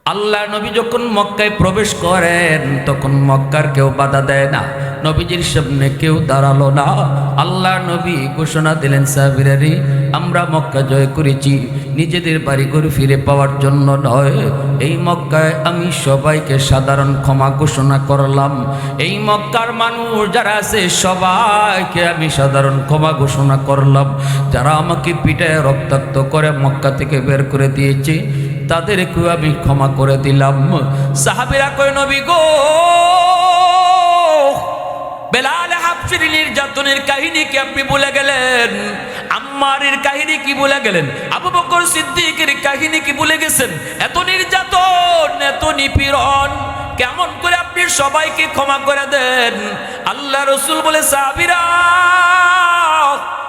আল্লাহ নবী যখন মক্কায় প্রবেশ করেন তখন মক্কার কেউ বাধা দেয় না, নবীজির সামনে কেউ দাঁড়ালো না। আল্লাহ নবী ঘোষণা দিলেন, সাহাবীরা, আমরা মক্কা জয় করেছি নিজেদের বাড়ি ঘর ফিরে পাওয়ার জন্য নয়। এই মক্কায় আমি সবাইকে সাধারণ ক্ষমা ঘোষণা করলাম। এই মক্কার মানুষ যারা আছে সবাইকে আমি সাধারণ ক্ষমা ঘোষণা করলাম। যারা আমাকে পিটায় রক্তাক্ত করে মক্কা থেকে বের করে দিয়েছে তাদেরকেও আমি ক্ষমা করে দিলাম। সাহাবীরা কয়, নবী গো, বেলাল হাবশির নির্যাতনের কাহিনী কি আপনি ভুলে গেলেন? আম্মারের কাহিনী কি ভুলে গেলেন? আবু বকর সিদ্দিকের কাহিনী কি ভুলে গেছেন? এত নির্যাতন, এত নিপীড়ন, কেমন করে আপনি সবাইকে ক্ষমা করে দেন? আল্লাহ রাসূল বলে, সাহাবীরা,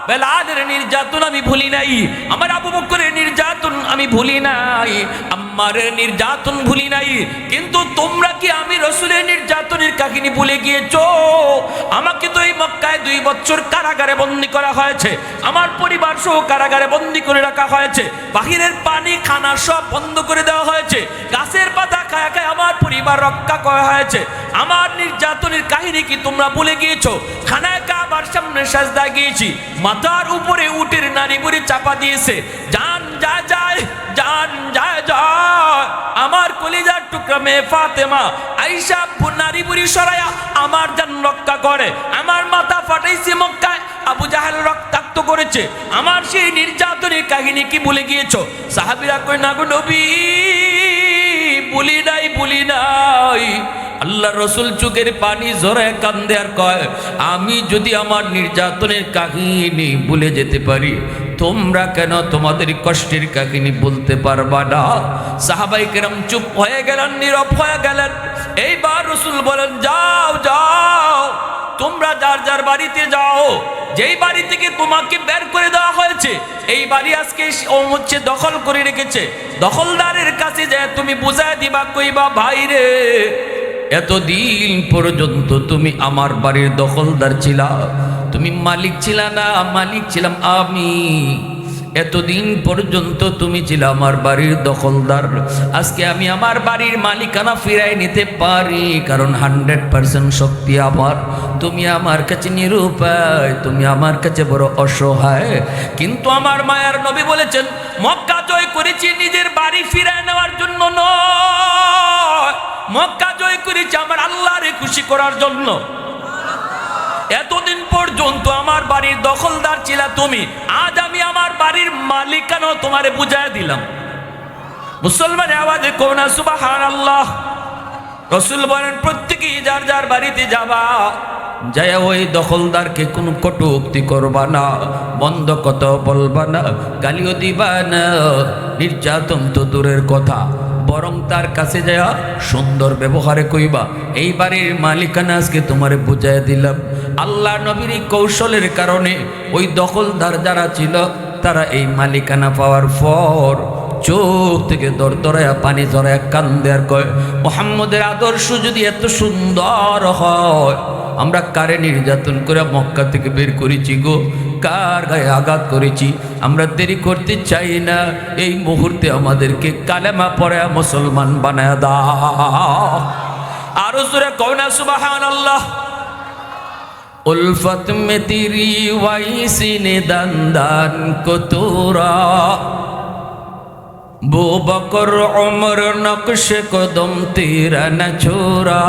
বেলালের নির্যাতন আমি ভুলি নাই, আমার আবু বকরের নির্যাতন আমি ভুলি নাই, আম্মারের নির্যাতন ভুলি নাই, কিন্তু তোমরা কি আমি রাসূলের নির্যাতনের কাহিনী ভুলে গিয়েছো? আমাকে তো এই মক্কায় 2 বছর কারাগারে বন্দী করা হয়েছে, আমার পরিবার সহ কারাগারে বন্দী করে রাখা হয়েছে, বাহিরের পানি খানা সব বন্ধ করে দেওয়া হয়েছে, গাছের পাতা খায় খায় আমার পরিবার রক্ষা করা হয়েছে। আমার নির্যাতনের কাহিনী কি তোমরা ভুলে গিয়েছো? খানায় কাবার সামনে সাজদা গিয়েছি, মাথার উপরে উটের নারী বুড়ি চাপা দিয়েছে, জান যায় যায়, জান যায় যায়, আমার কলিজার টুকরা মেয়ে ফাতেমা আয়েশা নারী বুড়ি সরায়া আমার জান রক্ষা করে, আমার মাথা ফাটাইছে মক্কায়, আবু জাহেল রক্তাক্ত করেছে, আমার সেই নির্যাতনের কাহিনী কি ভুলে গিয়েছো? সাহাবীরা কই, না গো নবী, ভুলি নাই, ভুলি নাই। আল্লাহ রসুল চোখের পানি ঝরে কান্দে আর কয়, আমি যদি আমার নির্যাতনের কাহিনী ভুলে যেতে পারি, তোমরা কেন তোমাদের কষ্টের কাহিনী বলতে পারবা না? সাহাবাই কেরাম চুপ হয়ে গেলেন, নীরব হয়ে গেলেন। এইবার রসুল বলেন, যাও যাও, তোমরা যার যার বাড়িতে যাও, যেই বাড়ি থেকে তোমাকে বের করে দেওয়া হয়েছে এই বাড়ি আজকে হচ্ছে দখল করে রেখেছে, দখলদারের কাছে যায় তুমি বুঝায় দিবা, কইবা, ভাই রে, এতদিন পর্যন্ত তুমি আমার বাড়ির দখলদার ছিলা, তুমি মালিক ছিলা না, মালিক ছিলাম আমি। এতদিন পর্যন্ত তুমি ছিলে আমার বাড়ির দখলদার, আজকে আমি আমার বাড়ির মালিকানা ফিরাই নিতে পারি, কারণ 100% শক্তি আমার। তুমি আমার কাছে নিরুপায়, তুমি আমার কাছে বড় অসহায়। কিন্তু আমার মায়ার নবী বলেছেন, মক্কা জয় করেছি নিজের বাড়ি ফিরায় নেওয়ার জন্য নয়, মক্কা জয় করেছি আমার আল্লাহরে খুশি করার জন্য। এতদিন পর্যন্ত আমার বাড়ির দখলদার ছিলা তুমি, আজ আমি আমার বাড়ির মালিকানা তোমারে বুঝায় দিলাম। মুসলমান আওয়াজে কোনা সুবহানাল্লাহ। রাসূল বলেন, প্রত্যেকেই যার যার বাড়িতে যাবা, যায় ওই দখলদারকে কোনো কটূক্তি করবা না, বন্ধ কথা বলবা না, গালিও দিবা না, নির্যাতন তো দূরের কথা, বরং তার কাছে যায় সুন্দর ব্যবহারে কইবা, এই বাড়ির মালিকানা আজকে তোমারে বুঝাই দিলাম। আল্লাহ নবীর কৌশলের কারণে ওই দখলদার যারা ছিল তারা এই মালিকানা পাওয়ার পর চোখ থেকে দরদরায়া পানি ঝরায়া কান্দে আর কয়, মুহাম্মদের আদর্শ যদি এত সুন্দর হয়, আমরা কারে নির্যাতন করে মক্কা থেকে বের করেছি গো, কার গায়ে আঘাত করেছি, আমরা দেরি করতে চাই না, এই মুহূর্তে আমাদেরকে কালেমা পড়ে মুসলমান বানায় দাও। আরো জোরে কও না সুবহানাল্লাহ। উলফত মে তেরি ওয়াইসি নে দন্দন কো তোরা, বু বকর উমর নকশ কদম তেরা ন ছোরা,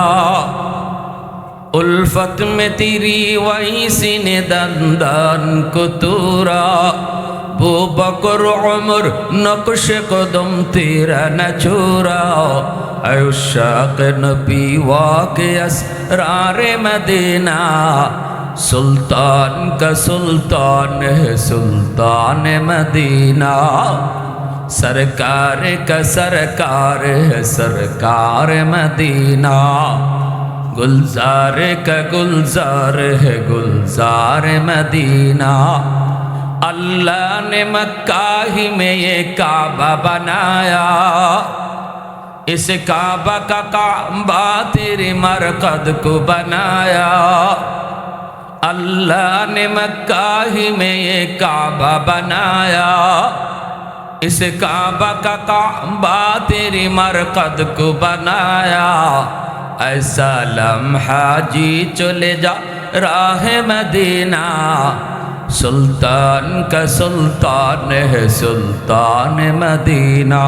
उल्फत में तेरी वैसी ने दंदन को तोरा, वो बकर उमर नक्श कदम तेरा न छोरा, अशाक नबी वाक़े असरार मदीना, सुल्तान का सुल्तान है सुल्तान मदीना, सरकार का सरकार है सरकार मदीना, गुलजार का गुलजार है गुलजार मदीना, अल्लाह ने मक्का ही में ये काबा बनाया, इस काबा का काबा तेरे मरकद को बनाया, अल्लाह ने मक्का ही में ये काबा बनाया, इस काबा का काबा तेरी मरकद को बनाया, ऐसा लम्हा जी चले जा राह मदीना, सुल्तान का सुल्तान है सुल्तान मदीना,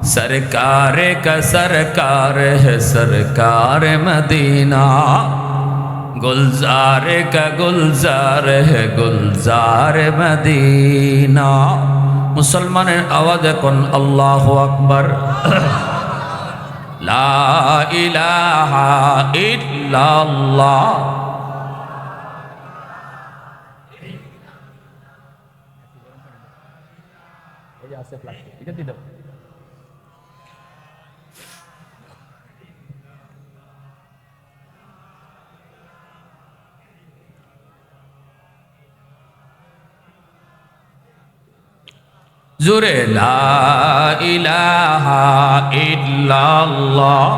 सरकार का सरकार है सरकार मदीना, गुलजार का गुलजार है गुलजार मदीना। मुसलमाনের आवाज এখন আল্লাহু আকবার। লা ইলাহা ইল্লাল্লাহ। জোরে লা ইলাহা ইল্লাল্লাহ।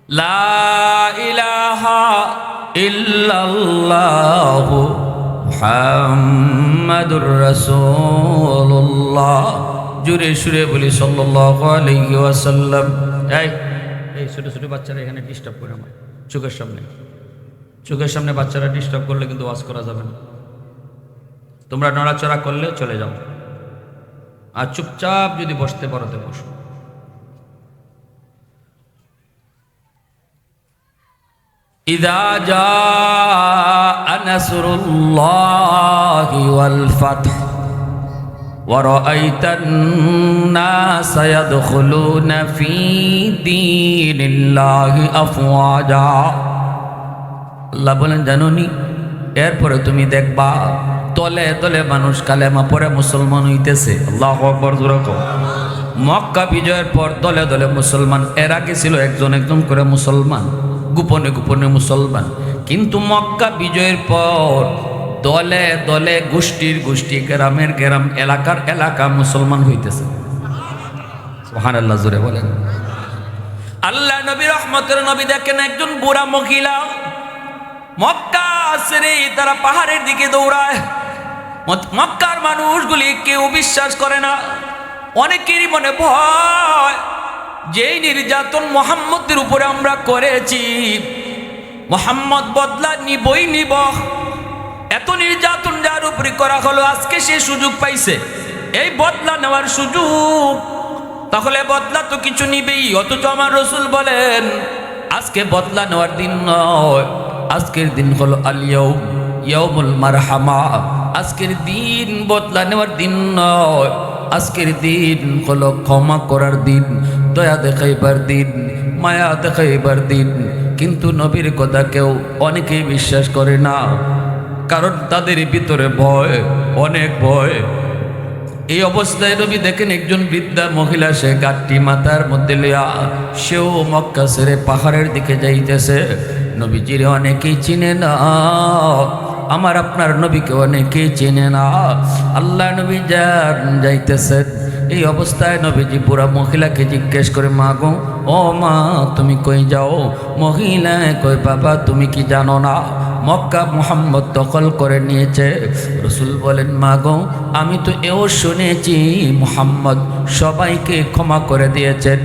লা ইলাহা ইল্লাল্লাহ মুহাম্মাদুর রাসূলুল্লাহ। জোরে সুরে বলি সাল্লাল্লাহু আলাইহি ওয়াসাল্লাম। এই ছোট ছোট বাচ্চারা এখানে ডিস্টার্ব করে আমার চোখের সামনে বাচ্চারা ডিস্টার্ব করলে কিন্তু ওয়াজ করা যাবে না। তোমরা নড়াচড়া করলে চলে যাও, আর চুপচাপ যদি বসতে পারো তো বসো। ইযা জাআ নাসরুল্লাহি ওয়াল ফাতহ وَرَأَيْتَ النَّاسَ يَدْخُلُونَ فِي دِينِ اللَّهِ أَفْوَاجًا। আল্লাহ বলেন জানোনি, এরপরে তুমি দেখবা তলে তলে মানুষ কালেমা পড়ে মুসলমান হইতেছে। আল্লাহু আকবার জোরে কও। মক্কা বিজয়ের পর দলে দলে মুসলমান, এর আগে ছিল একজন একজন করে মুসলমান, গোপনে গোপনে মুসলমান। কিন্তু মক্কা বিজয়ের পর দলে দলে গোষ্ঠীর গোষ্ঠী, গ্রামের গ্রাম, এলাকার এলাকা মুসলমান হইতেছে। সুবহানাল্লাহ জোরে বলেন। আল্লাহ নবী রহমতের নবী দেখেন একজন বুড়া মহিলা মক্কা ছেড়ে তারা পাহাড়ের দিকে দৌড়ায়। মক্কার মানুষগুলি কেউ বিশ্বাস করে না, অনেকেরই মনে ভয়, যেই নির্যাতন মুহাম্মদের উপরে আমরা করেছি মুহাম্মদ বদলা নিবই নিব। এত নির্যাতন যার উপরে করা হলো, আজকে সে সুযোগ পাইছে এই বদলা নেওয়ার সুযোগ, তাহলে বদলা তো কিছু নিবেই। অথচ আমার রাসূল বলেন আজকে বদলা নেওয়ার দিন নয়, আজকের দিন হলো আল ইয়াউম ইয়াউমুল মারহামা। আজকের দিন বদলা নেওয়ার দিন নয়, আজকের দিন হলো ক্ষমা করার দিন, দয়া দেখাইবার দিন, মায়া দেখাইবার দিন। কিন্তু নবীর কথা কেউ অনেকেই বিশ্বাস করে না, কারণ তাদের ভিতরে ভয়, অনেক ভয়। এই অবস্থায় নবী দেখেন একজন বৃদ্ধা মহিলা, সে গাঁটটি মাথার মধ্যে লইয়া সেও মক্কা ছেড়ে পাহাড়ের দিকে যাইতেছে। নবীজির অনেকেই চিনে না, আমার আপনার নবীকে অনেকেই চিনে না। আল্লাহ নবী যাইতেছেন, এই অবস্থায় নবীজি বুড়া মহিলাকে জিজ্ঞেস করে, মা গো, ও মা তুমি কই যাও? মহিলা কই, বাবা তুমি কি জানো না মক্কা মুহাম্মদ দখল করে নিয়েছে? রাসূল বলেন, মা গো আমি তো এও শুনেছি মুহাম্মদ সবাইকে ক্ষমা করে দিয়েছেন,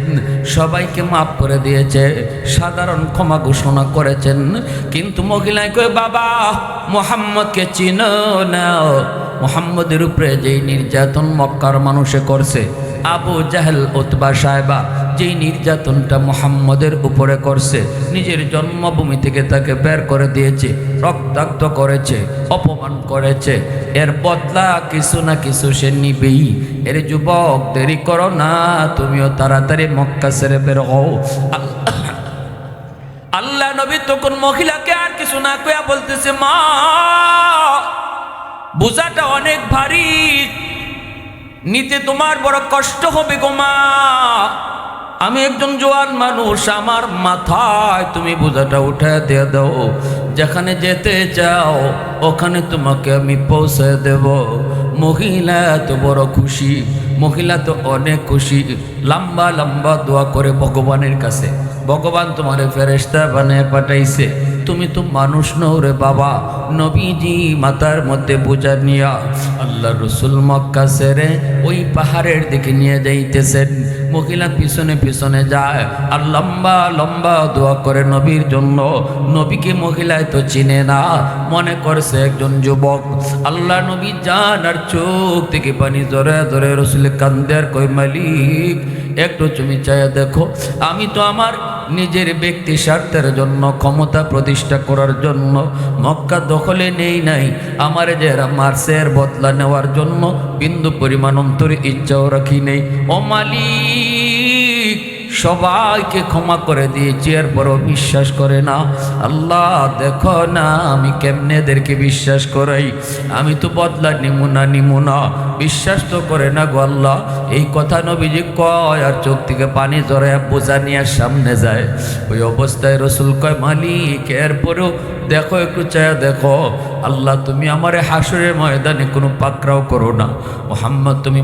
সবাইকে মাফ করে দিয়েছে, সাধারণ ক্ষমা ঘোষণা করেছেন। কিন্তু মহিলায় কই, বাবা মুহাম্মদকে চিনো না? মুহাম্মদের উপরে যেই নির্যাতন মক্কার মানুষে করছে, আবু জাহেল উতবা সাহেবা যেই নির্যাতনটা মুহাম্মদের উপরে করছে, নিজের জন্মভূমি থেকে তাকে বের করে দিয়েছে, রক্তাক্ত করেছে, অপমান করেছে, এর বদলা কিছু না কিছু সে নিবেই। এর যুবক দেরি করো না, তুমিও তাড়াতাড়ি মক্কা ছেড়ে বের হও। আল্লাহ নবী তখন মহিলাকে আর কিছু না কইয়া বলতেছে, মা বোঝাটা অনেক ভারী, নিতে তোমার বড় কষ্ট হবে গো মা। আমি একজন জোয়ান মানুষ, আমার মাথায় তুমি বোঝাটা উঠে দিয়ে দাও, যেখানে যেতে চাও ওখানে তোমাকে আমি পৌঁছে দেব। মহিলা তো বড় খুশি, মহিলা তো অনেক খুশি, লম্বা লম্বা দোয়া করে ভগবানের কাছে, ভগবান তোমারে ফেরেশতা বানিয়ে পাঠাইছে, তুমি তো মানুষ নও রে বাবা। নবীজি মাথার মধ্যে বোঝা নিয়া আল্লাহ রসুল মক্কা ছেড়ে ওই পাহাড়ের দিকে নিয়ে যাইতেছেন। মহিলা পিছনে পিছনে যায় আর লম্বা লম্বা দোয়া করে নবীর জন্য। নবীকে মহিলায় তো চিনে না, মনে করছে একজন যুবক। আল্লাহ নবী জান আর চোখ থেকে পানি ধরে ধরে রসুল কান্দে আর কই, মালিক একটু তুমি চাইয়া দেখো, আমি তো আমার নিজের ব্যক্তি স্বার্থের জন্য, ক্ষমতা প্রতিষ্ঠা করার জন্য মক্কা দখলে নেই নাই, আমার যারা মারছে এর বদলা নেওয়ার জন্য বিন্দু পরিমাণ অন্তরে ইচ্ছাও রাখি নেই। ও মালিক, সবাইকে ক্ষমা করে দিয়েছি, এরপরও বিশ্বাস করে না। আল্লাহ দেখো না আমি কেমনে এদেরকে বিশ্বাস করাই, আমি তো বদলা নিমু না, বিশ্বাস তো করে না গো আল্লাহ। এই কথা নবীজি কয় আর চোখ থেকে পানি জড়ায় বোঝা নিয়ে সামনে যায়। ওই অবস্থায় রসুল কয়, মালিক এরপরেও দেখো, একটু চায়া দেখো, আল্লাহ তুমি আমারে হাসরের ময়দানে কোনো পাকড়াও করো না। মুহাম্মদ তুমি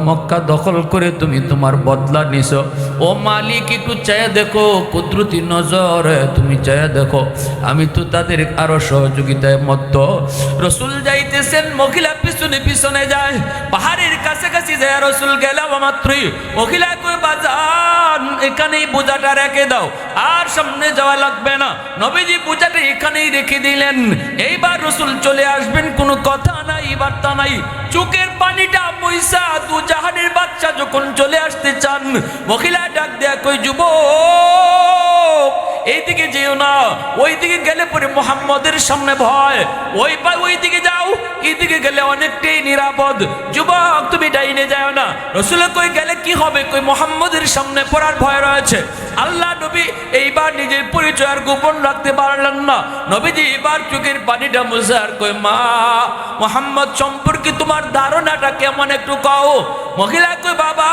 মক্কা দখল করে তুমি তোমার বদলা নিছো। ও মালিক একটু চায়া দেখো, কুদরতি নজরে তুমি চায়া দেখো, আমি তো তাদের আরো সহযোগিতায় মত্ত। রসুল যাইতেছেন, মহিলা পিছনে পিছনে যায়, পাহাড়ের কাছাকাছি যায় রসুল গেলাম মাত্রই মহিলা কই, বাজান এখানেই বোঝাটা রেখে দাও, আর সামনে যাওয়া লাগবে না। নবীজি বোঝাটা এখানেই রেখে দিলেন। এইবার রসুল চলে আসবেন, কোনো কথা নাই, বার্তা নাই, চোখের পানিটা পয়সা দু জাহানের বাচ্চা যখন চলে আসতে চান, মহিলা ডাক দেয়া কই, যুবক এইদিকে যেও না, ওইদিকে গেলে পরে মুহাম্মদের সামনে ভয়, ওই দিকে যাও, এইদিকে গেলে অনেকটাই নিরাপদ। যুবক তুমি ডাইনে যাও না। রসুল কই, গেলে কি হবে? কই, মুহাম্মদের সামনে পড়ার ভয় রয়েছে। আল্লাহ নবী এইবার নিজের পরিচয় আর গোপন রাখতে পারলেন না। নবীজি এবার চোখের পানিটা মুছে আর কই, মা মুহাম্মদ সম্পর্কে তোমার ধারণাটা কেমন একটু কও। মহিলা কই, বাবা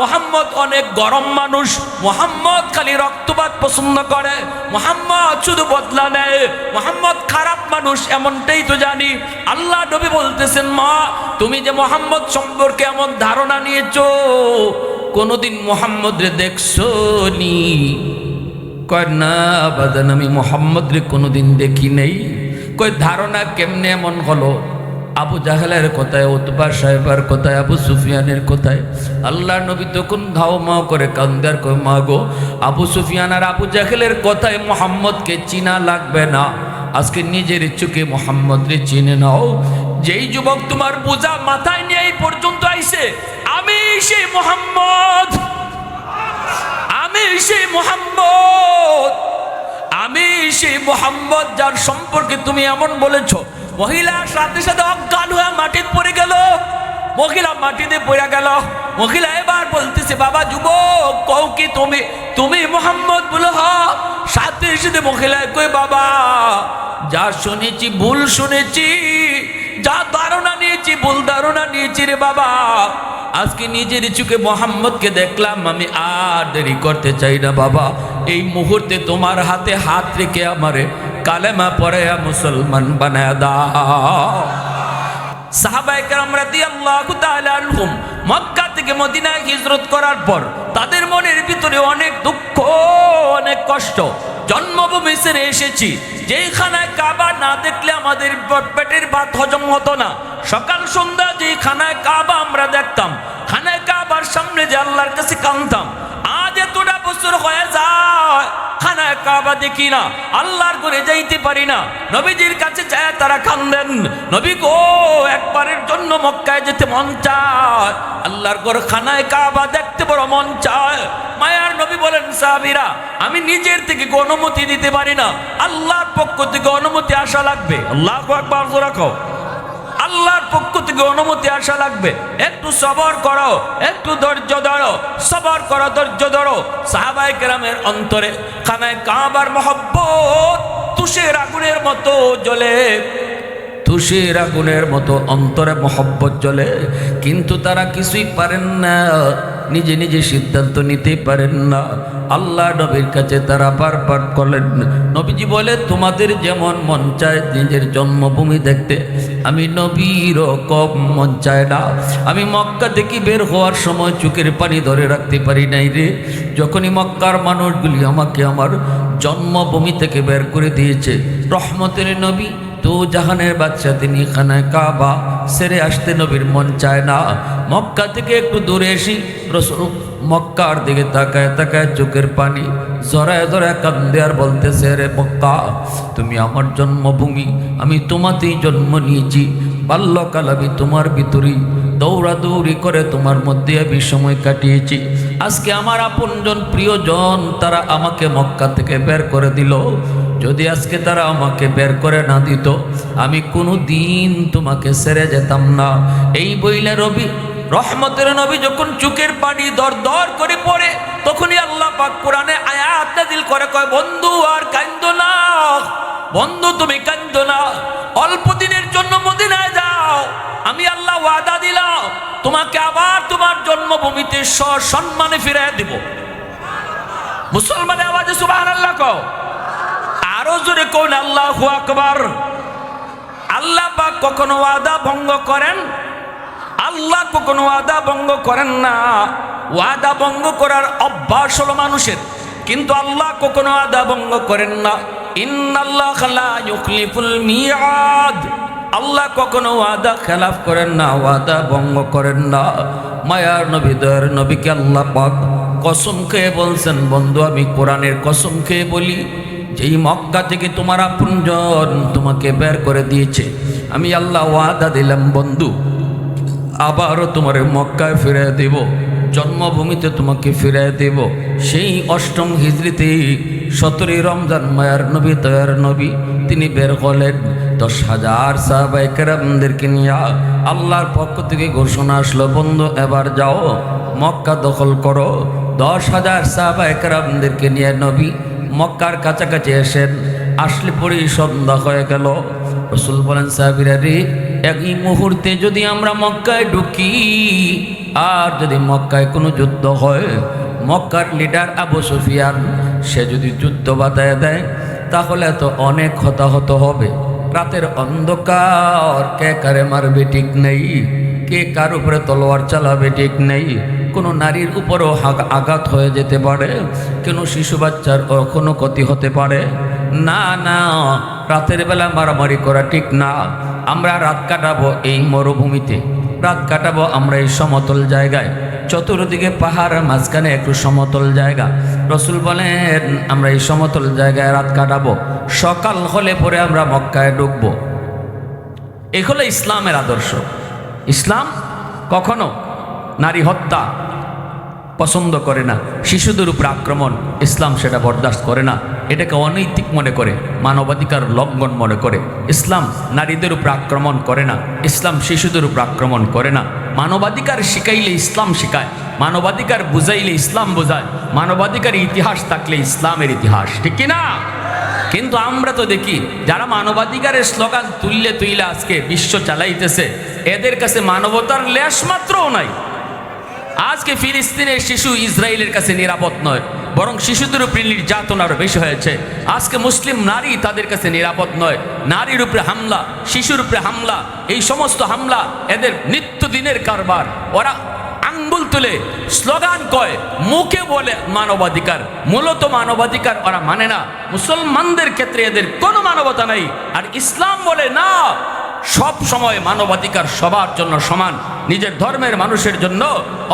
মুহাম্মদ অনেক গরম মানুষ, মুহাম্মদ খালি রক্তপাত পছন্দ করে, মুহাম্মদ শুধু বদলা নেয়, মুহাম্মদ খারাপ মানুষ এমনটাই তো জানি। আল্লাহ নবী বলতেছেন, মা তুমি যে মুহাম্মদ সম্পর্কে এমন ধারণা নিয়েছো, কোনদিন মুহাম্মদ রে দেখছো নি? কয়, না বাজান আমি মুহাম্মদ রে কোনোদিন দেখি নেই। কয়, ধারণা কেমনে এমন হলো? আবু জাহেলের কথায়, উতবা সাহেবের কথায়, আবু সুফিয়ানের কথায়। আল্লাহ নবী তখন ধাও মাও করে কান্দার কয়, মা গো আবু সুফিয়ান আর আবু জাহেলের কথায় মুহাম্মদকে চিনা লাগবে না, আজকে নিজের চোখে মুহাম্মদরে চিনে নাও। যেই যুবক তোমার বোঝা মাথায় নিয়ে এই পর্যন্ত আইছে, আমি সেই মুহাম্মদ, আমি সেই মুহাম্মদ, আমি সেই মুহাম্মদ যার সম্পর্কে তুমি এমন বলেছো। মহিলার সাথে সাথে অজ্ঞান হয়ে মাটিতে পড়ে গেল, মহিলা মাটিতে পড়ে গেল। মহিলা এবার বলতেছে, বাবা যুবক কও কি তুমি মুহাম্মদ বলো? সাথে সাথে মহিলায় কই, বাবা যা শুনেছি ভুল শুনেছি, যা ধারণা নিয়েছি ভুল ধারণা নিয়েছি রে বাবা। আজকে নিজের চোখে মুহাম্মদকে দেখলাম, আমি আর দেরি করতে চাই না বাবা। এই মুহূর্তে তোমার হাতে হাত রেখে আমারে কালেমা পড়ে মুসলমান বানায় দাও। সাহাবায়ে কেরাম রাদিয়াল্লাহু তাআলা আনহুম মক্কা থেকে মদিনায় হিজরত করার পর তাদের মনের ভিতরে অনেক দুঃখ, অনেক কষ্ট। জন্মভূমি ছেড়ে এসেছি, যেখানায় কাবা না দেখলে আমাদের পেটের ভাত হজম হতো না। সকাল সন্ধ্যা যেই খানায় কাবা আমরা দেখতাম, খানায় কাবার সামনে যে আল্লাহর কাছে কাঁদতাম। আজ এতটা বছর হয়ে যায়, খানায় কাবা দেখি না, আল্লাহর ঘরে যাইতে পারি না। নবীজির কাছে যায় তারা কান্দেন, নবী গো একবারের জন্য মক্কায় যেতে মন চায়, আল্লাহর ঘর খানায় কাবা দেখতে বড় মন চায়। মায়ার নবী বলেন, সাহাবীরা আমি নিজের থেকে অনুমতি দিতে পারি না, আল্লাহর পক্ষ থেকে অনুমতি আসা লাগবে। আল্লাহু আকবার জোরে কও, আল্লাহর পক্ষ থেকে অনুমতি আসা লাগবে। একটু সবর করো, একটু ধৈর্য ধরো, সবর করো, ধৈর্য ধরো। সাহাবায়ে কেরামের অন্তরে খানায় কাবার মহব্বত তুষের আগুনের মতো জ্বলে, তুষের আগুনের মতো অন্তরে মহব্বত জ্বলে, কিন্তু তারা কিছুই পারেন না। নিজে নিজে সিদ্ধান্ত নিতে পারেন না। আল্লাহ নবীর কাছে তারা বারবার বলেন, নবীজি বলে তোমাদের যেমন মন চায় নিজের জন্মভূমি দেখতে, আমি নবীরও কম মন চায় না। আমি মক্কা থেকে বের হওয়ার সময় চোখের পানি ধরে রাখতে পারি নাই রে। যখনই মক্কার মানুষগুলি আমাকে আমার জন্মভূমি থেকে বের করে দিয়েছে, রহমতের নবী তো জাহানের বাদশা তিনি খানায় কাবা সেরে আসতে নবীর মন চায় না। মক্কা থেকে একটু দূরে এসি রসুল মক্কার দিকে তাকায় তাকায় চোখের পানি জড়ায় জড়ায় কান্দে আর বলতেছে, রে মক্কা তুমি আমার জন্মভূমি, আমি তোমাতেই জন্ম নিয়েছি, বাল্যকাল আমি তোমার ভিতরেই দৌড়াদৌড়ি করে তোমার মধ্যে আমি সময় কাটিয়েছি। আজকে আমার আপনজন প্রিয়জন তারা আমাকে মক্কা থেকে বের করে দিল। যদি আজকে তারা আমাকে বের করে না দিত, আমি কোনো দিন তোমাকে ছেড়ে যেতাম না। এই বইলে রবি রহমতের নবী যখন চোখের পানি দর দর করে পড়ে, তখনই আল্লাহ পাক কোরআনে আয়াত নাযিল করে কয়, বন্ধু আর কান্দো না, বন্ধু তুমি কান্দো না, অল্প দিনের জন্য মদিনায় যাও, আমি আল্লাহ ওয়াদা দিলাম তোমাকে আবার তোমার জন্মভূমিতে সসম্মানে ফিরিয়ে দেব। মুসলমানের আওয়াজে সুবহানাল্লাহ কও, আরো জোরে কোন আল্লাহু আকবার। আল্লাহ পাক কখনো ওয়াদা ভঙ্গ করেন? আল্লাহ কখনো ওয়াদা ভঙ্গ করেন না। ওয়াদা ভঙ্গ করার অভ্যাস হলো মানুষের, কিন্তু আল্লাহ কখনো ওয়াদা ভঙ্গ করেন না। ইন্নাল্লাহা লা ইউখলিফুল মিয়াদ, আল্লাহ কখনো ওয়াদা খেলাফ করেন না, ওয়াদা ভঙ্গ করেন না। মায়ার নবী দয়ার নবীকে আল্লাহ পাক কসম খেয়ে বলছেন, বন্ধু আমি কোরআনের কসম খেয়ে বলি, যেই মক্কা থেকে তোমার আপনজন তোমাকে বের করে দিয়েছে, আমি আল্লাহ ওয়াদা দিলাম বন্ধু আবারও তোমার মক্কায় ফিরে দেব, জন্মভূমিতে তোমাকে ফিরে দেব। সেই অষ্টম হিজরিতে 17 রমজান মায়ার নবী দয়ার নবী তিনি বের হলেন। 10,000 সাহাবায়ে কেরামদেরকে নিয়ে আল্লাহর পক্ষ থেকে ঘোষণা আসলো, বন্ধু এবার যাও মক্কা দখল করো। 10,000 সাহাবায়ে কেরামদেরকে নিয়ে নবী মক্কার কাছাকাছি এসেন। আসলে পরেই সন্ধ্যা হয়ে গেল। রাসূল বলেন, সাহাবীরা রে, এই মুহূর্তে যদি আমরা মক্কায় ঢুকি আর যদি মক্কায় কোনো যুদ্ধ হয়, মক্কার লিডার আবু সুফিয়ান সে যদি যুদ্ধ বাঁধায় দেয়, তাহলে তো অনেক হতাহত হবে। রাতের অন্ধকার, কে কারে মারবে ঠিক নেই, কে কার উপরে তলোয়ার চালাবে ঠিক নেই, কোনো নারীর উপরও আঘাত হয়ে যেতে পারে, কোনো শিশু বাচ্চার কোনো ক্ষতি হতে পারে। না না, রাতের বেলা মারামারি করা ঠিক না। আমরা রাত কাটাবো এই মরুভূমিতে, রাত কাটাবো আমরা এই সমতল জায়গায়, চতুর্দিকে পাহাড়, মাঝখানে একটু সমতল জায়গা। রসুল বলেন আমরা এই সমতল জায়গায় রাত কাটাবো, সকাল হলে পরে আমরা মক্কায় ঢুকবো। এই হলো ইসলামের আদর্শ। ইসলাম কখনো নারী হত্যা পছন্দ করে না, শিশুদের উপর আক্রমণ ইসলাম সেটা বরদাস্ত করে না। এটাকে অনৈতিক মনে করে, মানবাধিকার লঙ্ঘন মনে করে। ইসলাম নারীদের উপর আক্রমণ করে না, ইসলাম শিশুদের উপর আক্রমণ করে না। মানবাধিকার শিখাইলে ইসলাম শিখায়, মানবাধিকার বুঝাইলে ইসলাম বোঝায়, মানবাধিকার ইতিহাস থাকলে ইসলামের ইতিহাস, ঠিক কিনা? কিন্তু আমরা তো দেখি যারা মানবাধিকারের স্লোগান তুললে আজকে বিশ্ব চালাইতেছে, এদের কাছে মানবতার লেশ মাত্রও নাই। আজকে ফিলিস্তিনের শিশু ইসরায়েলের কাছে নিরাপদ নয়, বরং শিশুদের উপরে নির্যাতন আরো বেশি হয়েছে। আজকে মুসলিম নারী তাদের কাছে নিরাপদ নয়। নারীর উপরে হামলা, শিশুর উপরে হামলা, এই সমস্ত হামলা এদের নিত্যদিনের কারবার। ওরা আঙ্গুল তুলে স্লোগান কয়, মুখে বলে মানবাধিকার, মূলত মানবাধিকার ওরা মানে না। মুসলমানদের ক্ষেত্রে এদের কোনো মানবতা নাই। আর ইসলাম বলে না, সব সময় মানবাধিকার সবার জন্য সমান, নিজের ধর্মের মানুষের জন্য,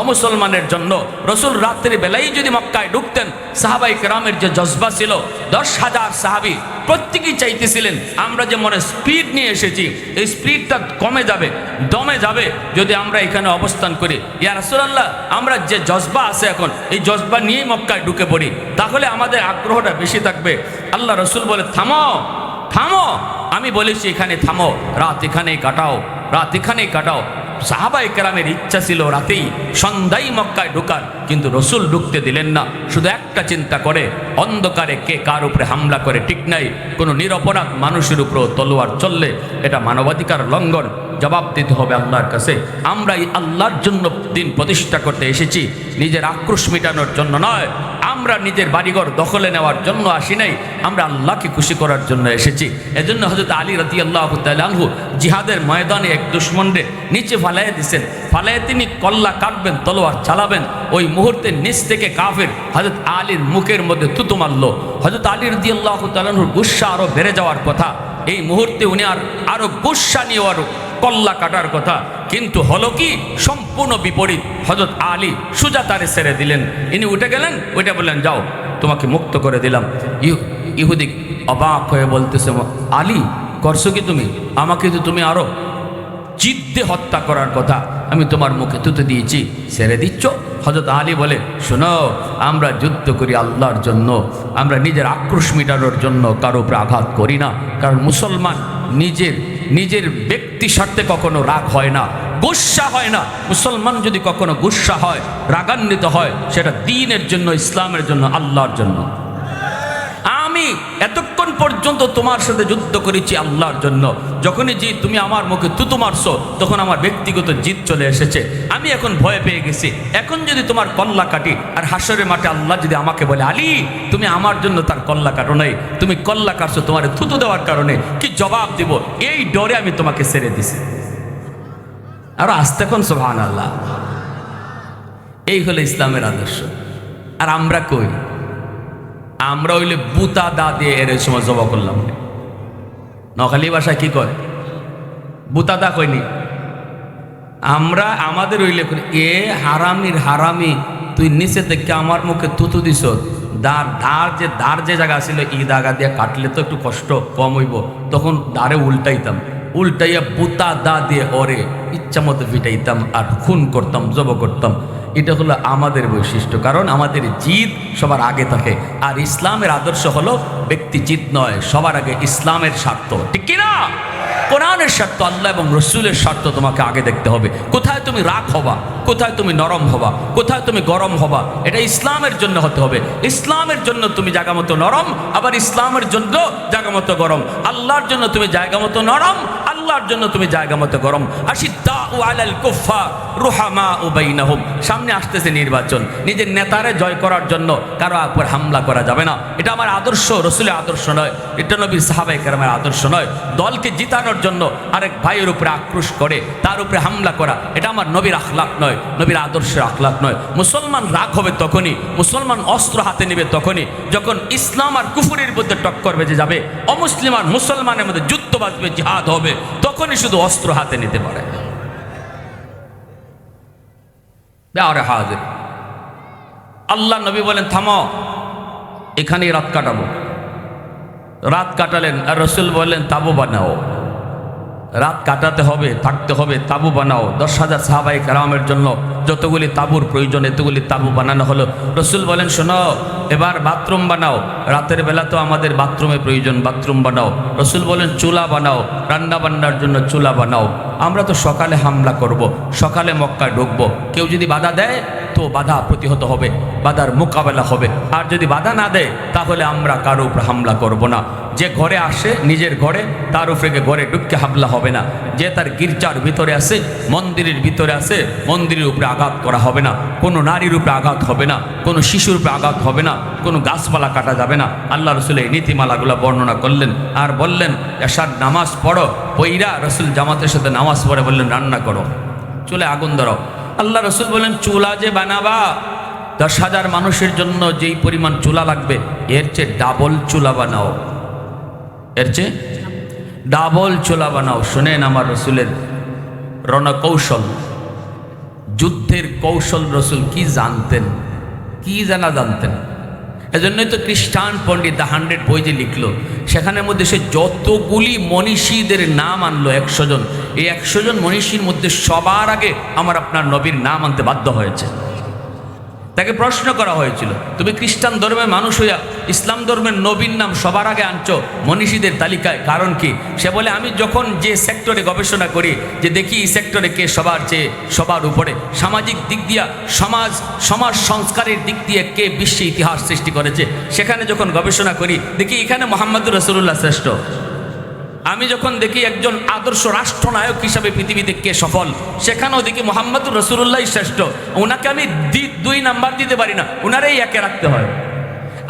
অমুসলমানের জন্য। রসুল রাত্রি বেলায় যদি মক্কায় ঢুকতেন, সাহাবাই কেরামের যে জজবা ছিল, 10,000 সাহাবি প্রত্যেকেই চাইতেছিলেন আমরা যে মনে স্পিড নিয়ে এসেছি, এই স্পিডটা কমে যাবে, দমে যাবে যদি আমরা এখানে অবস্থান করি। ইয়া রাসূলুল্লাহ, আমরা যে জজবা আছে এখন, এই জজবা নিয়েই মক্কায় ঢুকে পড়ি, তাহলে আমাদের আগ্রহটা বেশি থাকবে। আল্লাহ রসুল বলে, থামো থামো, আমি বলেছি এখানে থামো, রাত এখানেই কাটাও, রাত এখানেই কাটাও। সাহাবায়ে কেরামের ইচ্ছা ছিল রাতেই সন্ধ্যায় মক্কায় ঢোকার, কিন্তু রসুল ঢুকতে দিলেন না। শুধু একটা চিন্তা করে, অন্ধকারে কে কার উপরে হামলা করে ঠিক নাই, কোনো নিরপরাধ মানুষের উপরও তলোয়ার চললে এটা মানবাধিকার লঙ্ঘন। জবাব দিতে হবে আল্লাহর কাছে। আমরা এই আল্লাহর জন্য দিন প্রতিষ্ঠা করতে এসেছি, নিজের আক্রোশ মেটানোর জন্য নয়। আমরা নিজের বাড়িঘর দখলে নেওয়ার জন্য আসি নাই, আমরা আল্লাহকে খুশি করার জন্য এসেছি। এজন্য হযরত আলী রাদিয়াল্লাহু তাআলা আনহু জিহাদের ময়দানে এক দুশমনরে নিচে ফালাইয়া দিয়েছেন। ফালাইয়া তিনি কল্লা কাটবেন, তলোয়ার চালাবেন, ওই মুহূর্তে নিচ থেকে কাফের হযরত আলীর মুখের মধ্যে থুতু মারল। হযরত আলী রাদিয়াল্লাহু তাআলা আনহুর গুসা আরো বেড়ে যাওয়ার কথা। এই মুহূর্তে উনি আরো গুসা নিয়ে আরো কল্লা কাটার কথা, কিন্তু হলো কি সম্পূর্ণ বিপরীত। হযরত আলী সোজা তারে ছেড়ে দিলেন, ইনি উঠে গেলেন, ওইটা বললেন যাও তোমাকে মুক্ত করে দিলাম। ইহুদি অবাক হয়ে বলতেছে, আলী করছো কি তুমি? আমাকে তো তুমি আরো জিদ্দে হত্যা করার কথা, আমি তোমার মুখে তুতে দিয়েছি, ছেড়ে দিচ্ছ? হযরত আলী বলে, শোনো, আমরা যুদ্ধ করি আল্লাহর জন্য, আমরা নিজের আক্রোশ মিটানোর জন্য কারো উপরে আঘাত করি না। কারণ মুসলমান নিজের ব্যক্তি স্বার্থে কখনো রাগ হয় না, গুসা হয় না। মুসলমান যদি কখনো গুসা হয়, রাগান্বিত হয়, সেটা দ্বীনের জন্য, ইসলামের জন্য, আল্লাহর জন্য। আমি এতক্ষণ পর্যন্ত তোমার সাথে যুদ্ধ করেছি আল্লাহর জন্য, যখনই যে তুমি আমার মুখে তুতু মারছো, তখন আমার ব্যক্তিগত জিদ চলে এসেছে, আমি এখন ভয় পেয়ে গেছি। এখন যদি তোমার কল্লা কাটি, আর হাসরের মাঠে আল্লাহ যদি আমাকে বলে, আলী তুমি আমার জন্য তার কল্লা কাটো নাই, তুমি কল্লা কাটছো তোমার থুতু দেওয়ার কারণে, কি জবাব দিব? এই ডরে আমি তোমাকে ছেড়ে দিছি। আর আস্তে এখন সুবহানাল্লাহ। এই হলো ইসলামের আদর্শ। আর আমরা কই? আমরা হইলে বুতা দা দিয়ে এর সময় জবা করলাম। নখালি ভাষায় কি কয়? বুতা দা কইনি আমরা, আমাদের হইলে এ হারামির হারামি, তুই নিচে থেকে আমার মুখে তুতু দিস, ধার যে জায়গা ছিল ই দাগা দিয়ে কাটলে তো একটু কষ্ট কম হইব, তখন দাঁড়ে উল্টাইয়া বুতা দা দিয়ে ওরে ইচ্ছা মতো পিটাইতাম আর খুন করতাম, জব করতাম। এটা হলো আমাদের বৈশিষ্ট্য, কারণ আমাদের জিদ সবার আগে থাকে। আর ইসলামের আদর্শ হলো ব্যক্তি জিদ নয়, সবার আগে ইসলামের স্বার্থ, ঠিক কিনা? কোরআনের স্বার্থ, আল্লাহ এবং রসুলের স্বার্থ তোমাকে আগে দেখতে হবে। কোথায় তুমি রাগ হবা, কোথায় তুমি নরম হবা, কোথায় তুমি গরম হবা, এটা ইসলামের জন্য হতে হবে। ইসলামের জন্য তুমি জায়গা মতো নরম, আবার ইসলামের জন্য জায়গা মতো গরম। আল্লাহর জন্য তুমি জায়গা মতো নরম, আল্লাহর জন্য তুমি জায়গা মতো গরম। আশিদ্দাউ আলাল কুফার রুহামাউ বাইনাহুম। সামনে আসতেছে নির্বাচন, নিজের নেতারে জয় করার জন্য কারো উপর হামলা করা যাবে না। এটা আমার আদর্শ, রসুলের আদর্শ নয়, এটা নবীর সাহাবায়ে কেরামের আদর্শ নয়। দলকে জিতানোর জন্য আরেক ভাইয়ের উপরে আক্রোশ করে তার উপরে হামলা করা, এটা আমার নবীর আখলাক নয়, নবীর আদর্শের আখলাক নয়। মুসলমান রাগ হবে তখনই, মুসলমান অস্ত্র হাতে নেবে তখনই, যখন ইসলাম আর কুফরের মধ্যে টক্কর বেজে যাবে, অমুসলিম আর মুসলমানের মধ্যে যুদ্ধ বাজবে, জিহাদ হবে, তখনই শুধু অস্ত্র হাতে নিতে পারে। হাজির আল্লাহ নবী বলেন, থামো, এখানেই রাত কাটাবো। রাত কাটালেন, আর রসুল বললেন, তাবু বানাও। রাত কাটাতে হবে, থাকতে হবে, তাবু বানাও। 10,000 সাহাবায়ে কেরামের জন্য যতগুলি তাবুর প্রয়োজন, এতগুলি তাবু বানানো হলো। রসুল বলেন, শোনো, এবার বাথরুম বানাও। রাতের বেলা তো আমাদের বাথরুমের প্রয়োজন, বাথরুম বানাও। রসুল বলেন, চুলা বানাও, রান্না বান্নার জন্য চুলা বানাও। আমরা তো সকালে হামলা করব, সকালে মক্কায় ঢুকবো, কেউ যদি বাধা দেয় তো বাধা প্রতিহত হবে, বাধার মোকাবেলা হবে। আর যদি বাধা না দেয়, তাহলে আমরা কারো উপর হামলা করব না। যে ঘরে আসে নিজের ঘরে, তার উপরে ঘরে ঢুককে হামলা হবে না। যে তার গির্জার ভিতরে আছে, মন্দিরের ভিতরে আছে, মন্দিরের উপরে আঘাত করা হবে না। কোনো নারীর উপরে আঘাত হবে না, কোনো শিশুর উপরে আঘাত হবে না, কোনো গাছপালা কাটা যাবে না। আল্লাহ রসুল এই নীতিমালাগুলো বর্ণনা করলেন, আর বললেন, এশার নামাজ পড়ো। পইরা রসুল জামাতের সাথে নামাজ পড়ে বললেন, রান্না করো, চুলে আগুন ধরো। আল্লাহ রসুল বললেন, চুলা যে বানাবা, 10,000 মানুষের জন্য যেই পরিমাণ চুলা লাগবে, এর চেয়ে ডাবল চুলা বানাও, এর চেয়ে ডাবল চুলা বানাও। শুনেন আমার রসুলের রণকৌশল, যুদ্ধের কৌশল রসুল কি জানতেন, কি জানতেন। এজন্যই তো খ্রিস্টান পণ্ডিত দ্য 100 বই যে লিখলো, সেখানের মধ্যে সে যতগুলি মনীষীদের নাম আনলো, 100 জন। এই 100 জন মনীষীর মধ্যে সবার আগে আমার আপনার নবীর নাম আনতে বাধ্য হয়েছে। তাকে প্রশ্ন করা হয়েছিল, তুমি খ্রিস্টান ধর্মের মানুষ হইয়া ইসলাম ধর্মের নবীর নাম সবার আগে আনছো মনীষীদের তালিকায়, কারণ কি? সে বলে, আমি যখন যে সেক্টরে গবেষণা করি, যে দেখি এই সেক্টরে কে সবার চেয়ে সবার উপরে, সামাজিক দিক দিয়া, সমাজ সংস্কারের দিক দিয়ে কে বিশ্বে ইতিহাস সৃষ্টি করেছে, সেখানে যখন গবেষণা করি দেখি এখানে মুহাম্মদুর রাসূলুল্লাহ শ্রেষ্ঠ। আমি যখন দেখি একজন আদর্শ রাষ্ট্রনায়ক হিসাবে পৃথিবীতে কে সফল, সেখানেও দেখি মোহাম্মদুর রাসূলুল্লাহ শ্রেষ্ঠ। ওনাকে আমি 2 নাম্বার দিতে পারি না, ওনারাই একে রাখতে হয়।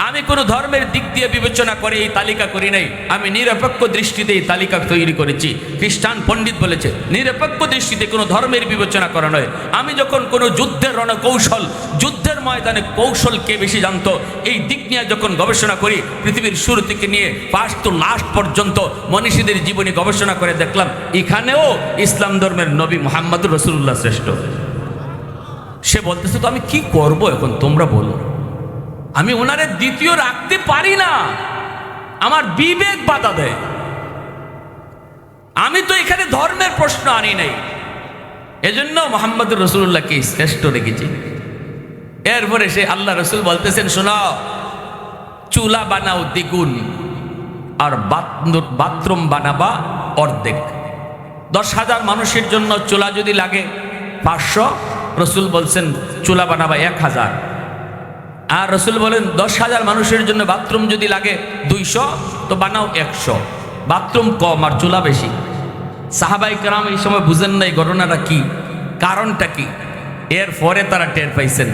আমি কোনো ধর্মের দিক দিয়ে বিবেচনা করে এই তালিকা করি নাই, আমি নিরপেক্ষ দৃষ্টিতে এই তালিকা তৈরি করেছি। খ্রিস্টান পণ্ডিত বলেছে নিরপেক্ষ দৃষ্টিতে কোনো ধর্মের বিবেচনা করা নয়। আমি যখন কোনো যুদ্ধের রণকৌশল, যুদ্ধের ময়দানে কৌশল কে বেশি জানতো, এই দিক নিয়ে যখন গবেষণা করি, পৃথিবীর শুরু থেকে নিয়ে ফার্স্ট টু লাস্ট পর্যন্ত মনীষীদের জীবনী গবেষণা করে দেখলাম এখানেও ইসলাম ধর্মের নবী মুহাম্মদুর রাসূলুল্লাহ শ্রেষ্ঠ। সে বলতেছে তো আমি কি করব এখন তোমরা বলো, আমি ওনারে দ্বিতীয় রাখতে পারি না, আমার বিবেক বাধা দেয়। আমি তো এখানে ধর্মের প্রশ্ন আনি নাই, এজন্য মুহাম্মদুর রাসূলুল্লাহকে শ্রেষ্ঠ রেখেছি। এরপরে সে আল্লাহ রসুল বলতেছেন, শোনাও, চুলা বানাও দ্বিগুণ আর বাথরুম বানাবা অর্ধেক। 10,000 মানুষের জন্য চুলা যদি লাগে 500, রসুল বলছেন চুলা বানাবা 1000। আর রসুল বলেন 10,000 মানুষের জন্য বাথরুম যদি লাগে 200, তো বানাও 100। বাথরুম কম আর চুলা বেশি। সাহাবাই কেরাম এই সময় বুঝেন নাই ঘটনাটা কি, কারণটা কি। এরপরে তারা টের পাইছেন।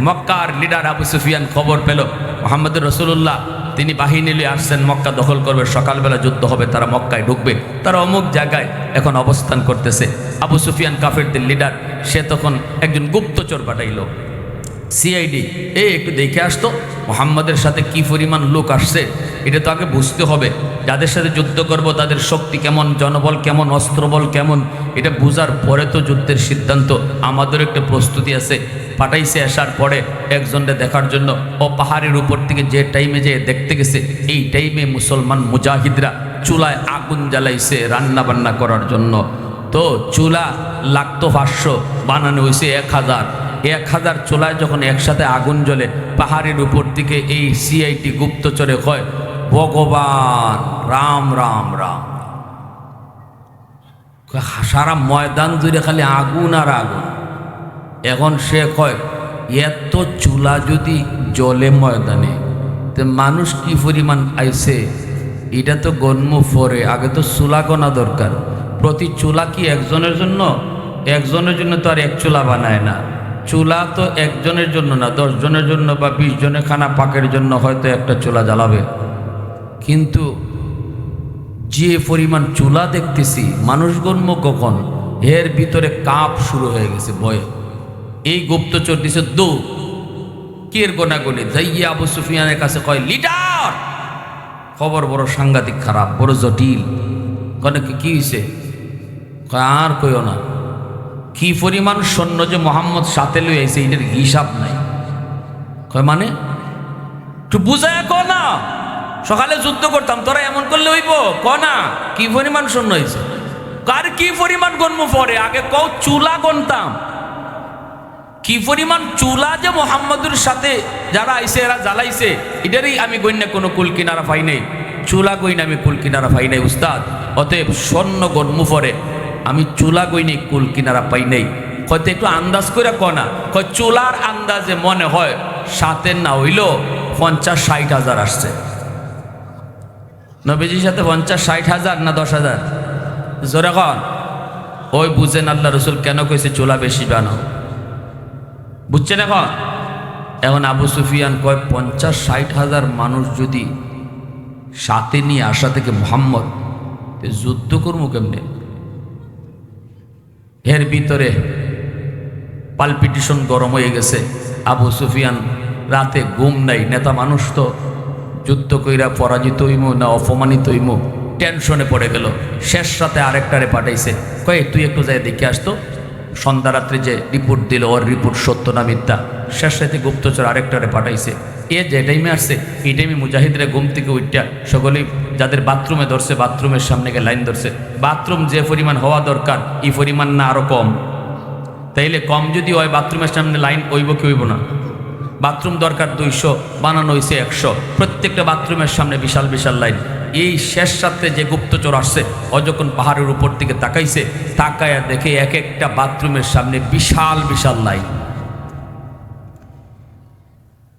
মক্কার লিডার আবু সুফিয়ান খবর পেল মুহাম্মদুর রাসূলুল্লাহ তিনি বাহিনী নিয়ে আসছেন, মক্কা দখল করবে, সকালবেলা যুদ্ধ হবে, তারা মক্কায় ঢুকবে, তারা অমুক জায়গায় এখন অবস্থান করতেছে। আবু সুফিয়ান কাফেরদের লিডার, সে তখন একজন গুপ্তচর পাঠাইল, সিআইডি, একটু দেখে আসতো মুহাম্মদের সাথে কি পরিমাণ লোক আসছে, এটা তো আগে বুঝতে হবে। যাদের সাথে যুদ্ধ করব তাদের শক্তি কেমন, জনবল কেমন, অস্ত্রবল কেমন, এটা বুঝার পরে তো যুদ্ধের সিদ্ধান্ত। আমাদের একটা প্রস্তুতি আছে। পাঠাইছে, আসার পরে একজনকে দেখার জন্য। ও পাহাড়ের উপর থেকে যে টাইমে যে দেখতে গেছে, এই টাইমে মুসলমান মুজাহিদরা চুলায় আগুন জ্বালাইছে রান্না বান্না করার জন্য। তো চুলা লাগতো 500, বানানো হয়েছে 1000। 1000 চুলায় যখন একসাথে আগুন জ্বলে, পাহাড়ের উপর থেকে এই সিআইটি গুপ্তচরে কয়, ভগবান রাম রাম রাম। সারা ময়দান জুড়ে খালি আগুন আর আগুন। এখন সে কয়, এত চুলা যদি জ্বলে ময়দানে, তো মানুষ কি পরিমাণ আইছে এটা তো গণ্য পরে, আগে তো চুলা গোনা দরকার। প্রতি চুলা কি একজনের জন্য? একজনের জন্য তো আর এক চুলা বানায় না। চুলা তো একজনের জন্য না, 10 জনের জন্য বা 20 জনের খানা পাকের জন্য হয়তো একটা চুলা জ্বালাবে। কিন্তু যে পরিমাণ চুলা দেখতেছি, মানুষ গণ্য কখন, এর ভিতরে কাপ শুরু হয়ে গেছে ভয়ে। এই গুপ্তচর দিছে দৌড়, কের গোনাগুনি যাইয়া আবু সুফিয়ানের কাছে কয়, লিডার, খবর বড় সাংঘাতিক খারাপ, বড় জটিল। কনে কি হয়েছে? কয় আর কইও না, কি পরিমাণ সৈন্য যে মোহাম্মদ সাথে লই আইছে এটার হিসাব নাই। কয় মানে একটু বুঝায় ক না, সকালে যুদ্ধ করতাম, তোরা এমন করলে হইব? ক না কি পরিমাণ সৈন্য হয়েছে, কার কি পরিমাণ গণ্য পরে, আগে কও চুলা গণতাম। কি পরিমাণ চুলা যে মোহাম্মদুর সাথে যারা আইছে এরা জ্বালাইছে, এটারই আমি গণ্যা কোনো কুল কিনারা পাই নাই। চুলা গইনা আমি কুল কিনারা পাই নাই উস্তাদ। অতএব স্বর্ণ গণ্য পরে, আমি চুলা গইনি কুল কিনারা পাই নাই। হয়তো একটু আন্দাজ করে কনা, কয় চুলার আন্দাজে মনে হয় সাথে না হইল 50-60 হাজার আসছে। নবীজির সাথে 50-60 হাজার না 10,000? জোরে কন। ওই বুঝেন আল্লাহ রসুল কেন কইছে চুলা বেশি বানাও, বুঝছেন? এখন আবু সুফিয়ান কয় 50-60 হাজার মানুষ যদি সাথে নিয়ে আসা থেকে মোহাম্মদ, যুদ্ধ করবো কেমনে? এর ভিতরে পালপিটিশন গরম হয়ে গেছে। আবু সুফিয়ান রাতে ঘুম নাই, নেতা মানুষ তো, যুদ্ধ কইরা পরাজিত হইমু না অপমানিত হইমু, টেনশনে পড়ে গেল। শেষ রাতে আরেকটারে পাঠাইছে, কয় তুই একটু যাই দেখে আসতো। সন্ধ্যা রাত্রে যে রিপোর্ট দিল, ওর রিপোর্ট সত্য না মিথ্যা। শেষ রাতে গুপ্তচর আরেকটারে পাঠাইছে। যে টাইমে আসছে এই টাইমে মুজাহিদরা ঘুম থেকে উঠটা সকলেই যাদের বাথরুমে ধরছে, বাথরুমের সামনে গিয়ে লাইন ধরছে। বাথরুম যে পরিমাণ হওয়া দরকার এই পরিমাণ না আরও কম, তাইলে কম যদি হয় বাথরুমের সামনে লাইন হইব কি হইব না? বাথরুম দরকার 200, বানানো হয়েছে 100। প্রত্যেকটা বাথরুমের সামনে বিশাল বিশাল লাইন। এই শেষ রাত্রে যে গুপ্তচর আসছে, ও যখন পাহাড়ের উপর থেকে তাকাইছে, তাকায়া দেখে এক একটা বাথরুমের সামনে বিশাল বিশাল লাইন।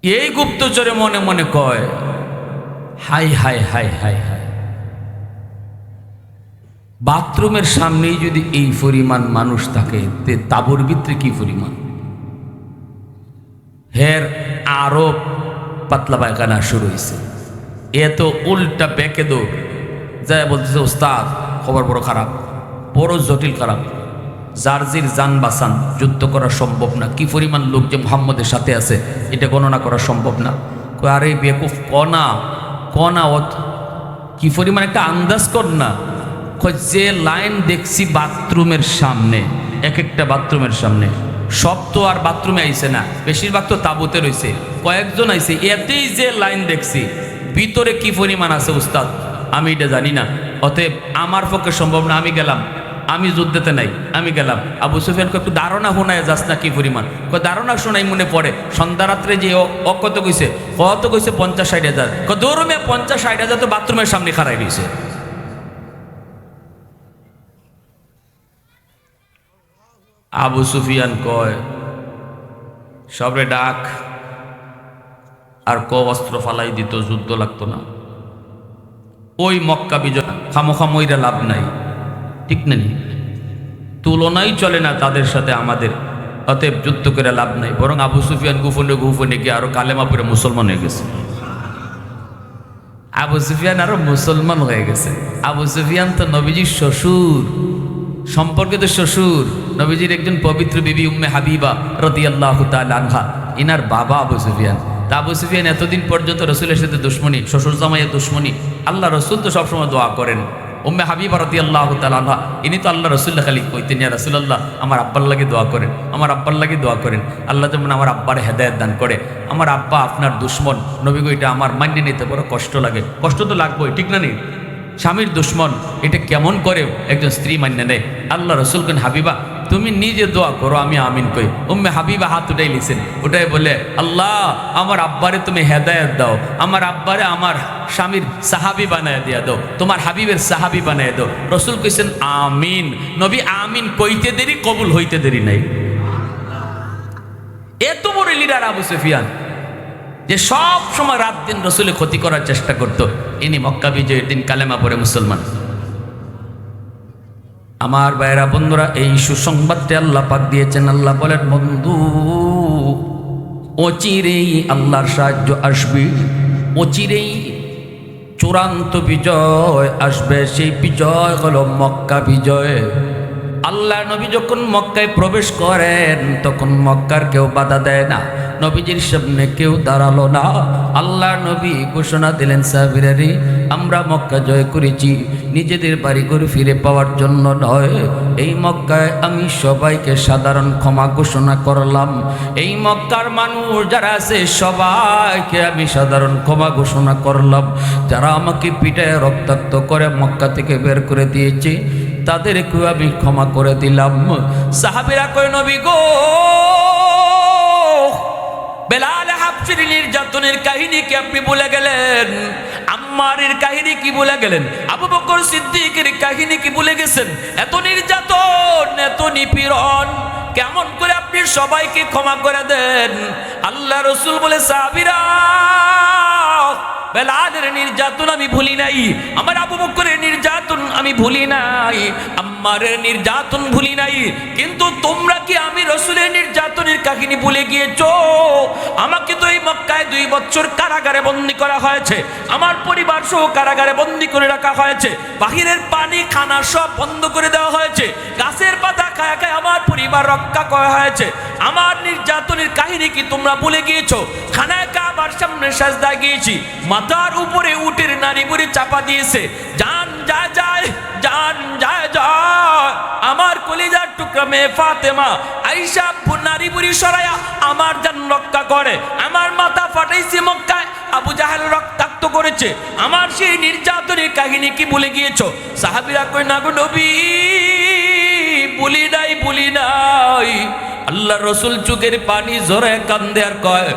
এই গুপ্তচরে মনে মনে কয়, high high high high high, বাথরুমের সামনেই যদি এই পরিমাণ মানুষ থাকে, তাবুর ভিতরে কি পরিমাণ, হের আরো পাতলা পায়খানা শুরু হয়েছে। এত উল্টা বেঁকে দৌড় যায়, বলতেছে ওস্তাদ খবর বড় খারাপ, বড় জটিল খারাপ, জার্জির যান বাসান, যুদ্ধ করা সম্ভব না। কি পরিমাণ লোক যে মুহাম্মদের সাথে আছে এটা গণনা করা সম্ভব না। আরে বেকুফ কনা কনা কি পরিমাণ একটা আন্দাজ কর না। যে লাইন দেখছি বাথরুমের সামনে, এক একটা বাথরুমের সামনে, সব তো আর বাথরুমে আইছে না, বেশিরভাগ তো তাঁবুতে রয়েছে, কয়েকজন আইছে। এতেই যে লাইন দেখছি, ভিতরে কি পরিমাণ আছে উস্তাদ আমি এটা জানি না। অতএব আমার পক্ষে সম্ভব না, আমি গেলাম, আমি যুদ্ধেতে নাই, আমি গেলাম। আবু সুফিয়ানকে একটু ধারণা শোনায় যাস না কি পরিমাণ, ধারণা শোনাই মনে পড়ে। সন্ধ্যা রাত্রে যে কত কইছে, 50-60 হাজার, দৌড়মে 50-60 হাজার তো বাথরুমের সামনে খাড়াই দিয়েছে। আবু সুফিয়ান কয় সবরে ডাক, আর অস্ত্র ফালাই দিত, যুদ্ধ লাগতো না। ওই মক্কা বিজয় খামোখা মইরা লাভ নাই, ঠিক না? তুলনাই চলে না তাদের সাথে আমাদের, অতএব যুদ্ধ করে লাভ নাই। বরং আবু সুফিয়ান গুফনে গিয়ে আরো কালেমা পড়ে মুসলমান হয়ে গেছে। আবু সুফিয়ান আরো মুসলমান হয়ে গেছে। আবু সুফিয়ান তো নবীজির শ্বশুর, সম্পর্কিত শ্বশুর, নবীজির একজন পবিত্র বিবি উম্মে হাবিবা রাদিয়াল্লাহু তাআলা আনহা, ইনার বাবা আবু সুফিয়ান। তা আবু সুফিয়ান এতদিন পর্যন্ত রসুলের সাথে দুশ্মনী, শ্বশুর জামাইয়ের দুশ্মনী। আল্লাহ রসুল তো সবসময় দোয়া করেন। উম্মে হাবিবা রাদিয়াল্লাহু তাআলা আনহা, ইনি তো আল্লাহ রসুল্লাহ খালি কইতেন, ইয়া রাসূলুল্লাহ আমার আব্বার লাগি দোয়া করেন, আমার আব্বার লাগি দোয়া করেন, আল্লাহ যেমন আমার আব্বার হেদায়েত দান করে। আমার আব্বা আপনার দুশ্মন, নবী গো এটা আমার মান্য নিতে বড় কষ্ট লাগে। কষ্ট তো লাগবেই, ঠিক না? নেই স্বামীর দুশ্মন, এটা কেমন করে একজন স্ত্রী মান্য নেয়? আল্লাহ রসুল কেন হাবিবা তুমি নিজে দোয়া করো, আমি আমিন কই। উম্মে হাবিবা হাত উঠাই লিছেন, ওটাই বলে আল্লাহ আমার আব্বারে তুমি হেদায়েত দাও, আমার আব্বারে আমার স্বামীর সাহাবি বানায় দিয়া দাও, তোমার হাবিবের সাহাবি বানায় দাও। রসুল কইছেন আমিন। নবী আমিন কইতে দেরি, কবুল হইতে দেরি নাই। এত বড় লিডার আবু সুফিয়ান, যে সব সময় রাত দিন রসুলের ক্ষতি করার চেষ্টা করত, ইনি মক্কা বিজয়ের দিন কালেমা পড়ে মুসলমান। আমার ভাইরা বন্ধুরা, এই সুসংবাদটি আল্লাহ পাক দিয়েছেন। আল্লাহ বলেন বন্ধু অচিরেই আল্লাহর সাহায্য আসবে, অচিরেই চূড়ান্ত বিজয় আসবে। সেই বিজয় হলো মক্কা বিজয়। আল্লাহ নবী যখন মক্কায় প্রবেশ করেন তখন মক্কার কেউ বাধা দেয় না, নবীজির সামনে কেউ দাঁড়ালো না। আল্লাহ নবী ঘোষণা দিলেন সাহাবীরা, আমরা মক্কা জয় করেছি নিজেদের বাড়ি ঘরে ফিরে পাওয়ার জন্য নয়। এই মক্কায় আমি সবাইকে সাধারণ ক্ষমা ঘোষণা করলাম। এই মক্কার মানুষ যারা আছে সবাইকে আমি সাধারণ ক্ষমা ঘোষণা করলাম। যারা আমাকে পিটায় রক্তাক্ত করে মক্কা থেকে বের করে দিয়েছে তাদেরকেও আমি ক্ষমা করে দিলাম। সাহাবীরা কয় নবী গো, বেলাল হাবশির নির্যাতনের কাহিনী কি আপনি বলে গেলেন? আম্মারের কাহিনী কি বলে গেলেন? আবু বকর সিদ্দিকের কাহিনী কি বলে গেছেন? এত নির্যাতন, এত নিপীড়ন, কেমন করে আপনি সবাইকে ক্ষমা করে দেন? আল্লাহ রসুল বলে সাহাবীরা বেলালের নির্যাতন আমি ভুলি নাই, আমার আবু বকরের নির্যাতন আমি ভুলি নাই, আম্মারের নির্যাতন ভুলি নাই, কিন্তু তোমরা কি আমি রসুলের নির্যাতনের কাহিনী ভুলে গিয়েছো? আমাকে তো এই মক্কায় 2 বছর কারাগারে বন্দী করা হয়েছে, আমার পরিবার সহ কারাগারে বন্দী করে রাখা হয়েছে, বাহিরের পানি খানা সব বন্ধ করে দেওয়া হয়েছে, গাছের পাতা খায় খায় আমার পরিবার রক্ষা করা হয়েছে। আমার নির্যাতনের কাহিনী কি তোমরা ভুলে গিয়েছো? খানায় কাবার সামনে সাজদা গিয়েছি, মাথার উপরে উটের নারী বুড়ি চাপা দিয়েছে, জান যায় যায়, জান যায় যায়, আমার কলিজার টুকরা মেয়ে ফাতেমা আয়েশা নারী বুড়ি সরায়া আমার জান রক্ষা করে, আমার মাথা ফাটাইছে মক্কায়, আবু জাহেল রক্তাক্ত করেছে, আমার সেই নির্যাতনের কাহিনী কি ভুলে গিয়েছো? সাহাবীরা কয় না গো নবী, ভুলি নাই, ভুলি নাই। আল্লাহ রসুল চোখের পানি ঝরায় কান্দে আর কয়,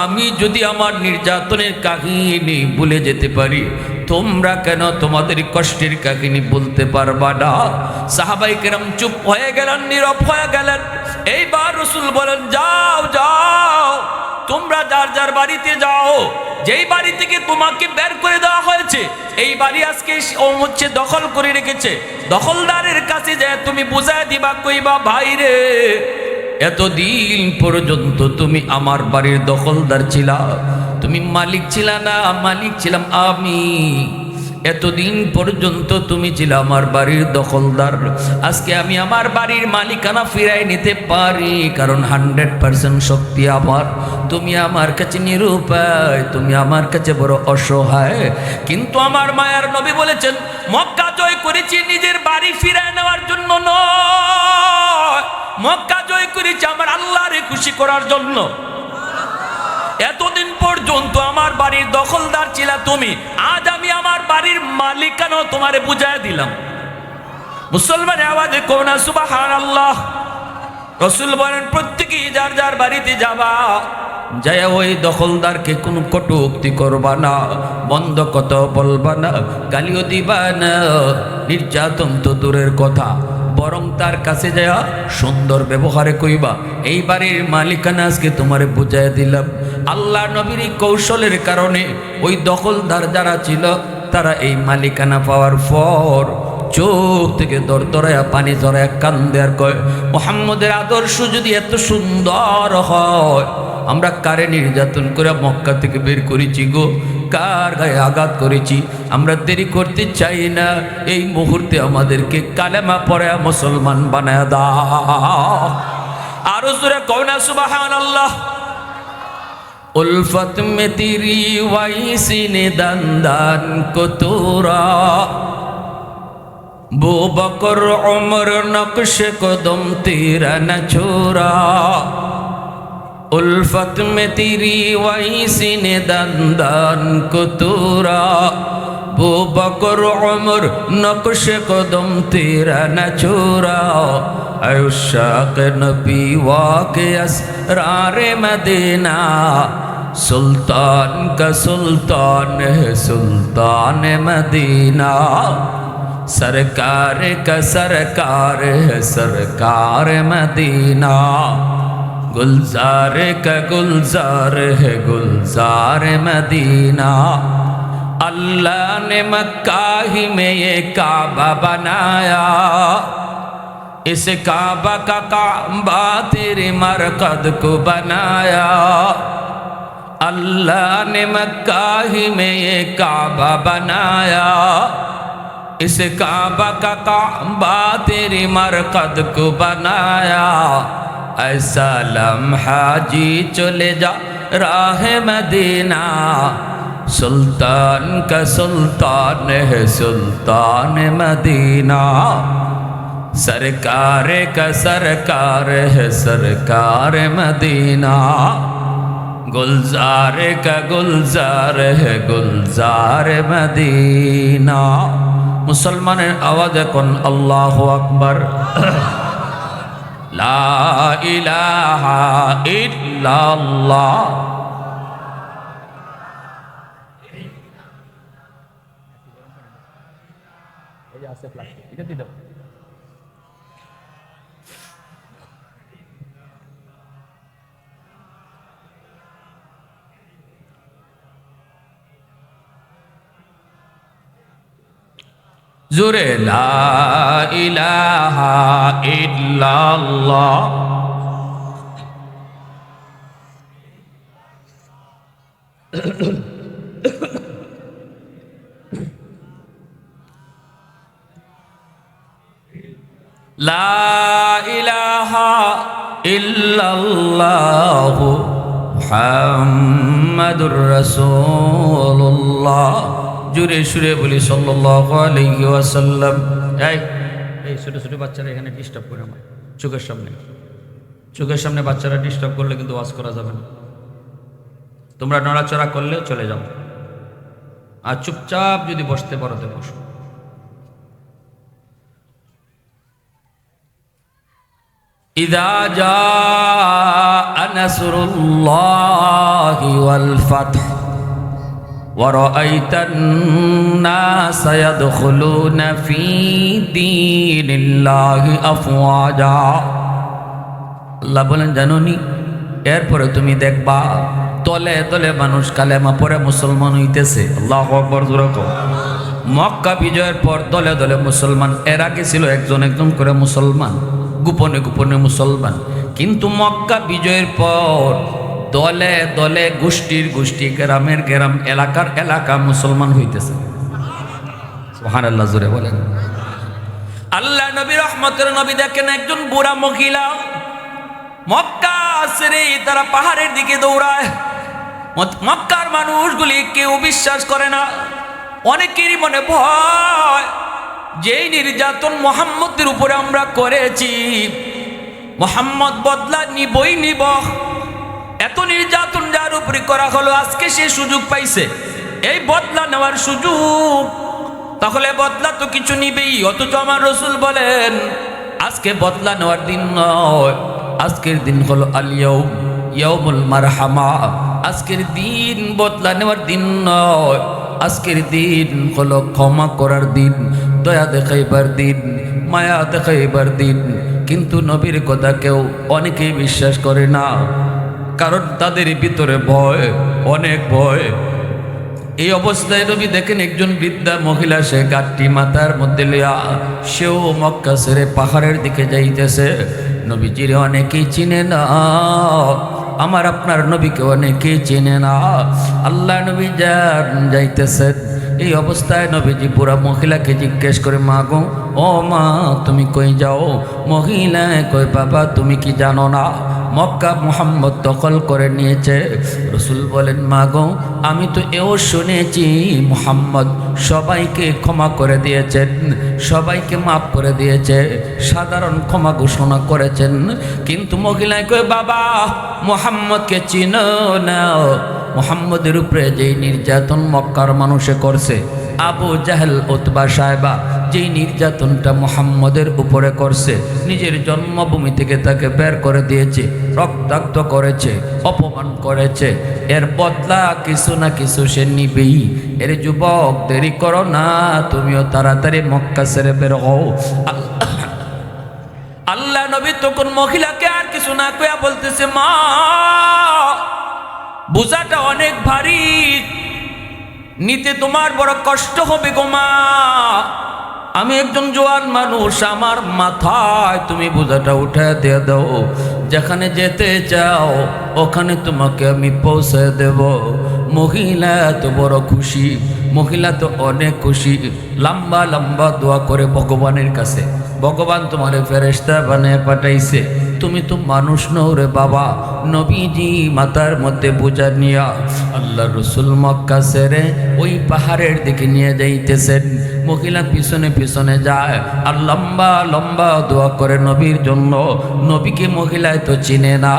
আমি যদি আমার নির্যাতনের কাহিনী ভুলে যেতে পারি, তোমরা কেন তোমাদের কষ্টের কাহিনী বলতে পারবা না? সাহাবাই কেরাম চুপ হয়ে গেলেন, নীরব হয়ে গেলেন। এইবার রসুল বলেন, যাও যাও, তোমরা যার যার বাড়িতে যাও। যেই বাড়ি থেকে তোমাকে বের করে দেওয়া হয়েছে এই বাড়ি আজকে ও হচ্ছে দখল করে রেখেছে, দখলদারের কাছে যায় তুমি বুঝায় দিবা, কইবা ভাই রে এতদিন পর্যন্ত তুমি আমার বাড়ির দখলদার ছিলা, তুমি মালিক ছিলা না, মালিক ছিলাম আমি। এতদিন পর্যন্ত তুমি ছিলে আমার বাড়ির দখলদার, আজকে আমি আমার বাড়ির মালিকানা ফিরাই নিতে পারি, কারণ 100% শক্তি আমার। তুমি আমার কাছে নিরুপায়, তুমি আমার কাছে বড় অসহায়। কিন্তু আমার মায়ার নবী বলেছেন মক্কা জয় করেছি নিজের বাড়ি ফিরায় নেওয়ার জন্য নয়, মক্কা জয় করেছি আমার আল্লাহরে খুশি করার জন্য। এতদিন পর্যন্ত আমার বাড়ির দখলদার ছিল তুমি, আজ আমি আমার বাড়ির মালিকানাও তোমারে বুঝায় দিলাম। মুসলমান আওয়াজে কোন না সুবহানাল্লাহ। রাসূল বলেন প্রত্যেকেই যার যার বাড়িতে যাবা, যায় ওই দখলদারকে কোনো কটূক্তি করবা না, বন্ধ কথা বলবা না, গালিও দিবা না, নির্যাতন তো দূরের কথা, বরং তার কাছে যায় সুন্দর ব্যবহারে কইবা এই বাড়ির মালিকানা আজকে তোমারে বুঝাই দিলাম। আল্লাহ নবীর কৌশলের কারণে ওই দখলদার যারা ছিল তারা এই মালিকানা পাওয়ার পর চোখ থেকে দরদরায়া পানি ঝরায়া কান্দে আর কয় মুহাম্মদের আদর্শ যদি এত সুন্দর হয়, আমরা কারে নির্যাতন করে মক্কা থেকে বের করেছি গো, কার গায়ে আঘাত করেছি, আমরা দেরি করতে চাই না, এই মুহূর্তে আমাদেরকে কালেমা পড়ে মুসলমান বানায় দাও। আরো জোরে কও না সুবহানাল্লাহ। উলফত মে তেরি ওয়াইসি নে দন্দন কো তোরা, বু বকর উমর নকশ কদম তেরা ন ছোরা। उल्फत में तेरी वैसी ने दंदन को तोरा, वो बकर उमर नक्श कदम तेरा न छोरा। अशाक नबी वाके असरार मदीना, सुल्तान का सुल्तान है सुल्तान मदीना, सरकार का सरकार है सरकार मदीना, गुलजार का गुलजार है गुलजार मदीना। अल्लाह ने मक्का ही में ये काबा बनाया, इस काबा का काबा तेरे मरकद को बनाया। अल्लाह ने मक्का ही में ये काबा बनाया, इस काबा का काबा तेरे मरकद को बनाया। ऐसा लम्हा जी चले जा राह मदीना, सुल्तान का सुल्तान है सुल्तान मदीना, सरकार का सरकार है सरकार मदीना, गुलजार का गुलजार है गुलजार मदीना। मुसलमान आवाज कौन अल्लाहु अकबर। ला इलाहा इल्लल्लाह। जोरे ला इलाहा इल्लल्लाह। ला इलाहा इल्लल्लाह मुहम्मदुर रसूलुल्लाह। জুড়ে সুরে বলি সাল্লাল্লাহু আলাইহি ওয়াসাল্লাম। এই ছোট ছোট বাচ্চারা এখানে ডিস্টার্ব করে আমার চোখের সামনে বাচ্চারা ডিস্টার্ব করলে কিন্তু ওয়াজ করা যাবে না। তোমরা নড়াচড়া করলে চলে যাও, আর চুপচাপ যদি বসতে পারো তো বসো। ইযা জাআ নাসরুল্লাহি ওয়াল ফাতহ وَرَأَيْتَ النَّاسَ يَدْخُلُونَ فِي دِينِ اللَّهِ أَفْوَاجًا। আল্লাহ বলেন জানোনি এরপরে তুমি দেখবা তলে তলে মানুষ কালেমা পড়ে মুসলমান হইতেছে। আল্লাহু আকবার জোরে কও। মক্কা বিজয়ের পর দলে দলে মুসলমান, এর আগে ছিল একজন একজন করে মুসলমান, গোপনে গোপনে মুসলমান। কিন্তু মক্কা বিজয়ের পর দলে দলে গোষ্ঠীর গোষ্ঠী, গ্রামের গ্রাম, এলাকার এলাকা মুসলমান হইতেছে। সুবহানাল্লাহ জোরে বলেন। আল্লাহ নবী রহমতের নবী দেখেন একজন বুড়া মহিলা মক্কা ছেড়ে তারা পাহাড়ের দিকে দৌড়ায়। মক্কার মানুষগুলি কেউ বিশ্বাস করে না, অনেকেরই মনে ভয় যেই নির্যাতন মুহাম্মদের উপরে আমরা করেছি, মুহাম্মদ বদলা নিবই নিব। এত নির্যাতন যার উপরে করা হলো, আজকে সে সুযোগ পাইছে এই বদলা নেওয়ার সুযোগ, তাহলে বদলা তো কিছু নিবেই। অথচ আমার রসুল বলেন আজকে বদলা নেওয়ার দিন নয়, আজকের দিন হলো ইয়াউমুল মারহামা। আজকের দিন বদলা নেওয়ার দিন নয়, আজকের দিন হলো ক্ষমা করার দিন, দয়া দেখাইবার দিন, মায়া দেখাইবার দিন। কিন্তু নবীর কথা কেউ অনেকেই বিশ্বাস করে না, কারণ তাদের ভিতরে ভয়, অনেক ভয়। এই অবস্থায় নবী দেখেন একজন বৃদ্ধা মহিলা, সে গাঁটটি মাথার মধ্যে লিয়া সেও মক্কা ছেড়ে পাহাড়ের দিকে যাইতেছে। নবীজির অনেকেই চিনে না, আমার আপনার নবীকে অনেকেই চিনে না। আল্লাহ নবী যাইতেছেন, এই অবস্থায় নবীজি পুরা মহিলাকে জিজ্ঞেস করে, মা গো, ও মা তুমি কই যাও? মহিলা কই, বাবা তুমি কি জানো না মক্কা মুহাম্মদ দখল করে নিয়েছে? রসুল বলেন, মা গো আমি তো এও শুনেছি মুহাম্মদ সবাইকে ক্ষমা করে দিয়েছেন, সবাইকে মাফ করে দিয়েছে, সাধারণ ক্ষমা ঘোষণা করেছেন। কিন্তু মহিলায় কই, বাবা মুহাম্মদকে চিনো না? মুহাম্মদের উপরে যেই নির্যাতন মক্কার মানুষে করছে, আবু জাহেল উতবা সাহেবা যেই নির্যাতনটা মুহাম্মদের উপরে করছে, নিজের জন্মভূমি থেকে তাকে বের করে দিয়েছে, রক্তাক্ত করেছে, অপমান করেছে, এর বদলা কিছু না কিছু সে নিবেই। এর যুবক দেরি করো না, তুমিও তাড়াতাড়ি মক্কা ছেড়ে বের হও। আল্লাহ নবী তখন মহিলাকে আর কিছু না কইয়া বলতেছে, মা বোঝাটা অনেক ভারী, নিতে তোমার বড় কষ্ট হবে গো মা। আমি একজন জোয়ান মানুষ, আমার মাথায় তুমি বোঝাটা উঠে দিয়ে দাও, যেখানে যেতে চাও ওখানে তোমাকে আমি পৌঁছে দেব। মহিলা তো বড় খুশি, মহিলা তো অনেক খুশি, লম্বা লম্বা দোয়া করে ভগবানের কাছে, ভগবান তোমারে ফেরেশতা বানিয়ে পাঠাইছে, তুমি তো মানুষ নও রে বাবা। নবীজি মাথার মধ্যে বোঝা নিয়া আল্লাহ রসুল মক্কা ছেড়ে ওই পাহাড়ের দিকে নিয়ে যাইতেছেন। মহিলা পিছনে পিছনে যায় আর লম্বা লম্বা দোয়া করে নবীর জন্য। নবীকে মহিলায় তো চিনে না,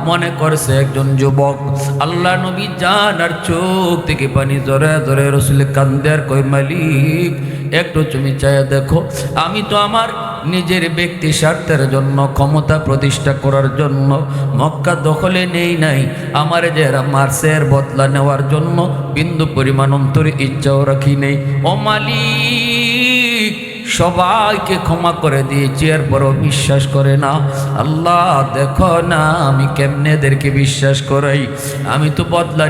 মনে করছে একজন যুবক। আল্লাহ নবী যান আর চোখ থেকে পানি জরে জরে রসুল কান্দে আর কই, মালিক একটু তুমি চাইয়া দেখো, আমি তো আমার নিজের ব্যক্তি স্বার্থের জন্য, ক্ষমতা প্রতিষ্ঠা করার জন্য মক্কা দখলে নেই নাই, আমার যে মারছে এর বদলা নেওয়ার জন্য বিন্দু পরিমাণ অন্তরে ইচ্ছাও রাখি নেই। ও মালিক সবাইকে ক্ষমা করে দিয়েছি, এরপরও বিশ্বাস করে না। আল্লাহ দেখো না আমি কেমনে এদেরকে বিশ্বাস করাই, আমি তো বদলা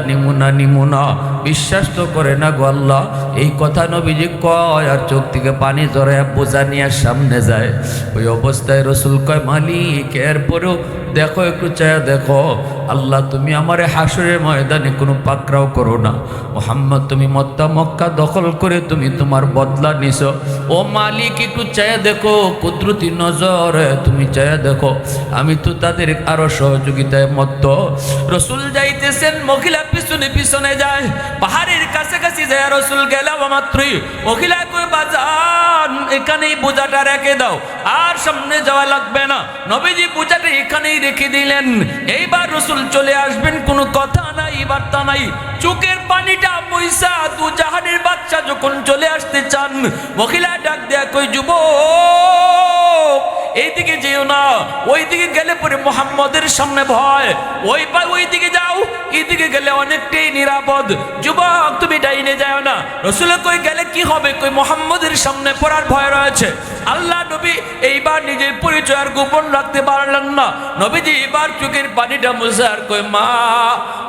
নিমু না, বিশ্বাস তো করে না গো আল্লাহ। এই কথা নবীজি কয় আর চোখ থেকে পানি জড়ায় বোঝা নিয়ে সামনে যায়। ওই অবস্থায় রসুল কয়, মালিক এরপরেও দেখো, একটু চায়া দেখো, আল্লাহ তুমি আমারে হাসরের ময়দানে কোনো পাকড়াও করো না। মুহাম্মদ তুমি মক্কা দখল করে তুমি তোমার বদলা নিছো। ও মালিক একটু চায়া দেখো, কুদরতি নজর তুমি চায়া দেখো, আমি তো তাদের আরো সহযোগিতায় মত্ত। রসুল যাইতেছেন, মহিলা পিছনে পিছনে যায়, পাহাড়ের কাছাকাছি যায়। রসুল গেলাম মাত্রই মহিলা কই, বাজান এখানেই বোঝাটা রেখে দাও, আর সামনে যাওয়া লাগবে না। নবীজি বোঝাটা এখানেই রেখে দিলেন। এইবার রসুল চলে আসবেন, কোনো কথা নাই, বার্তা নাই, চোখের পানিটা পয়সা দু জাহানের বাচ্চা যখন চলে আসতে চান, মহিলা ডাক দেয়া কই, যুবক এইদিকে যেও না, ওইদিকে গেলে পরে মুহাম্মদের সামনে ভয়, ওইদিকে যাও, এইদিকে গেলে অনেকটাই নিরাপদ। যুবক তুমি ডাইনে যাও না। রসুল কই, গেলে কি হবে? কই মুহাম্মদের সামনে পড়ার ভয় রয়েছে। আল্লাহ নবী এইবার নিজের পরিচয় আর গোপন রাখতে পারলেন না। নবীজি এবার চোখের পানিটা মুছে আর কই, মা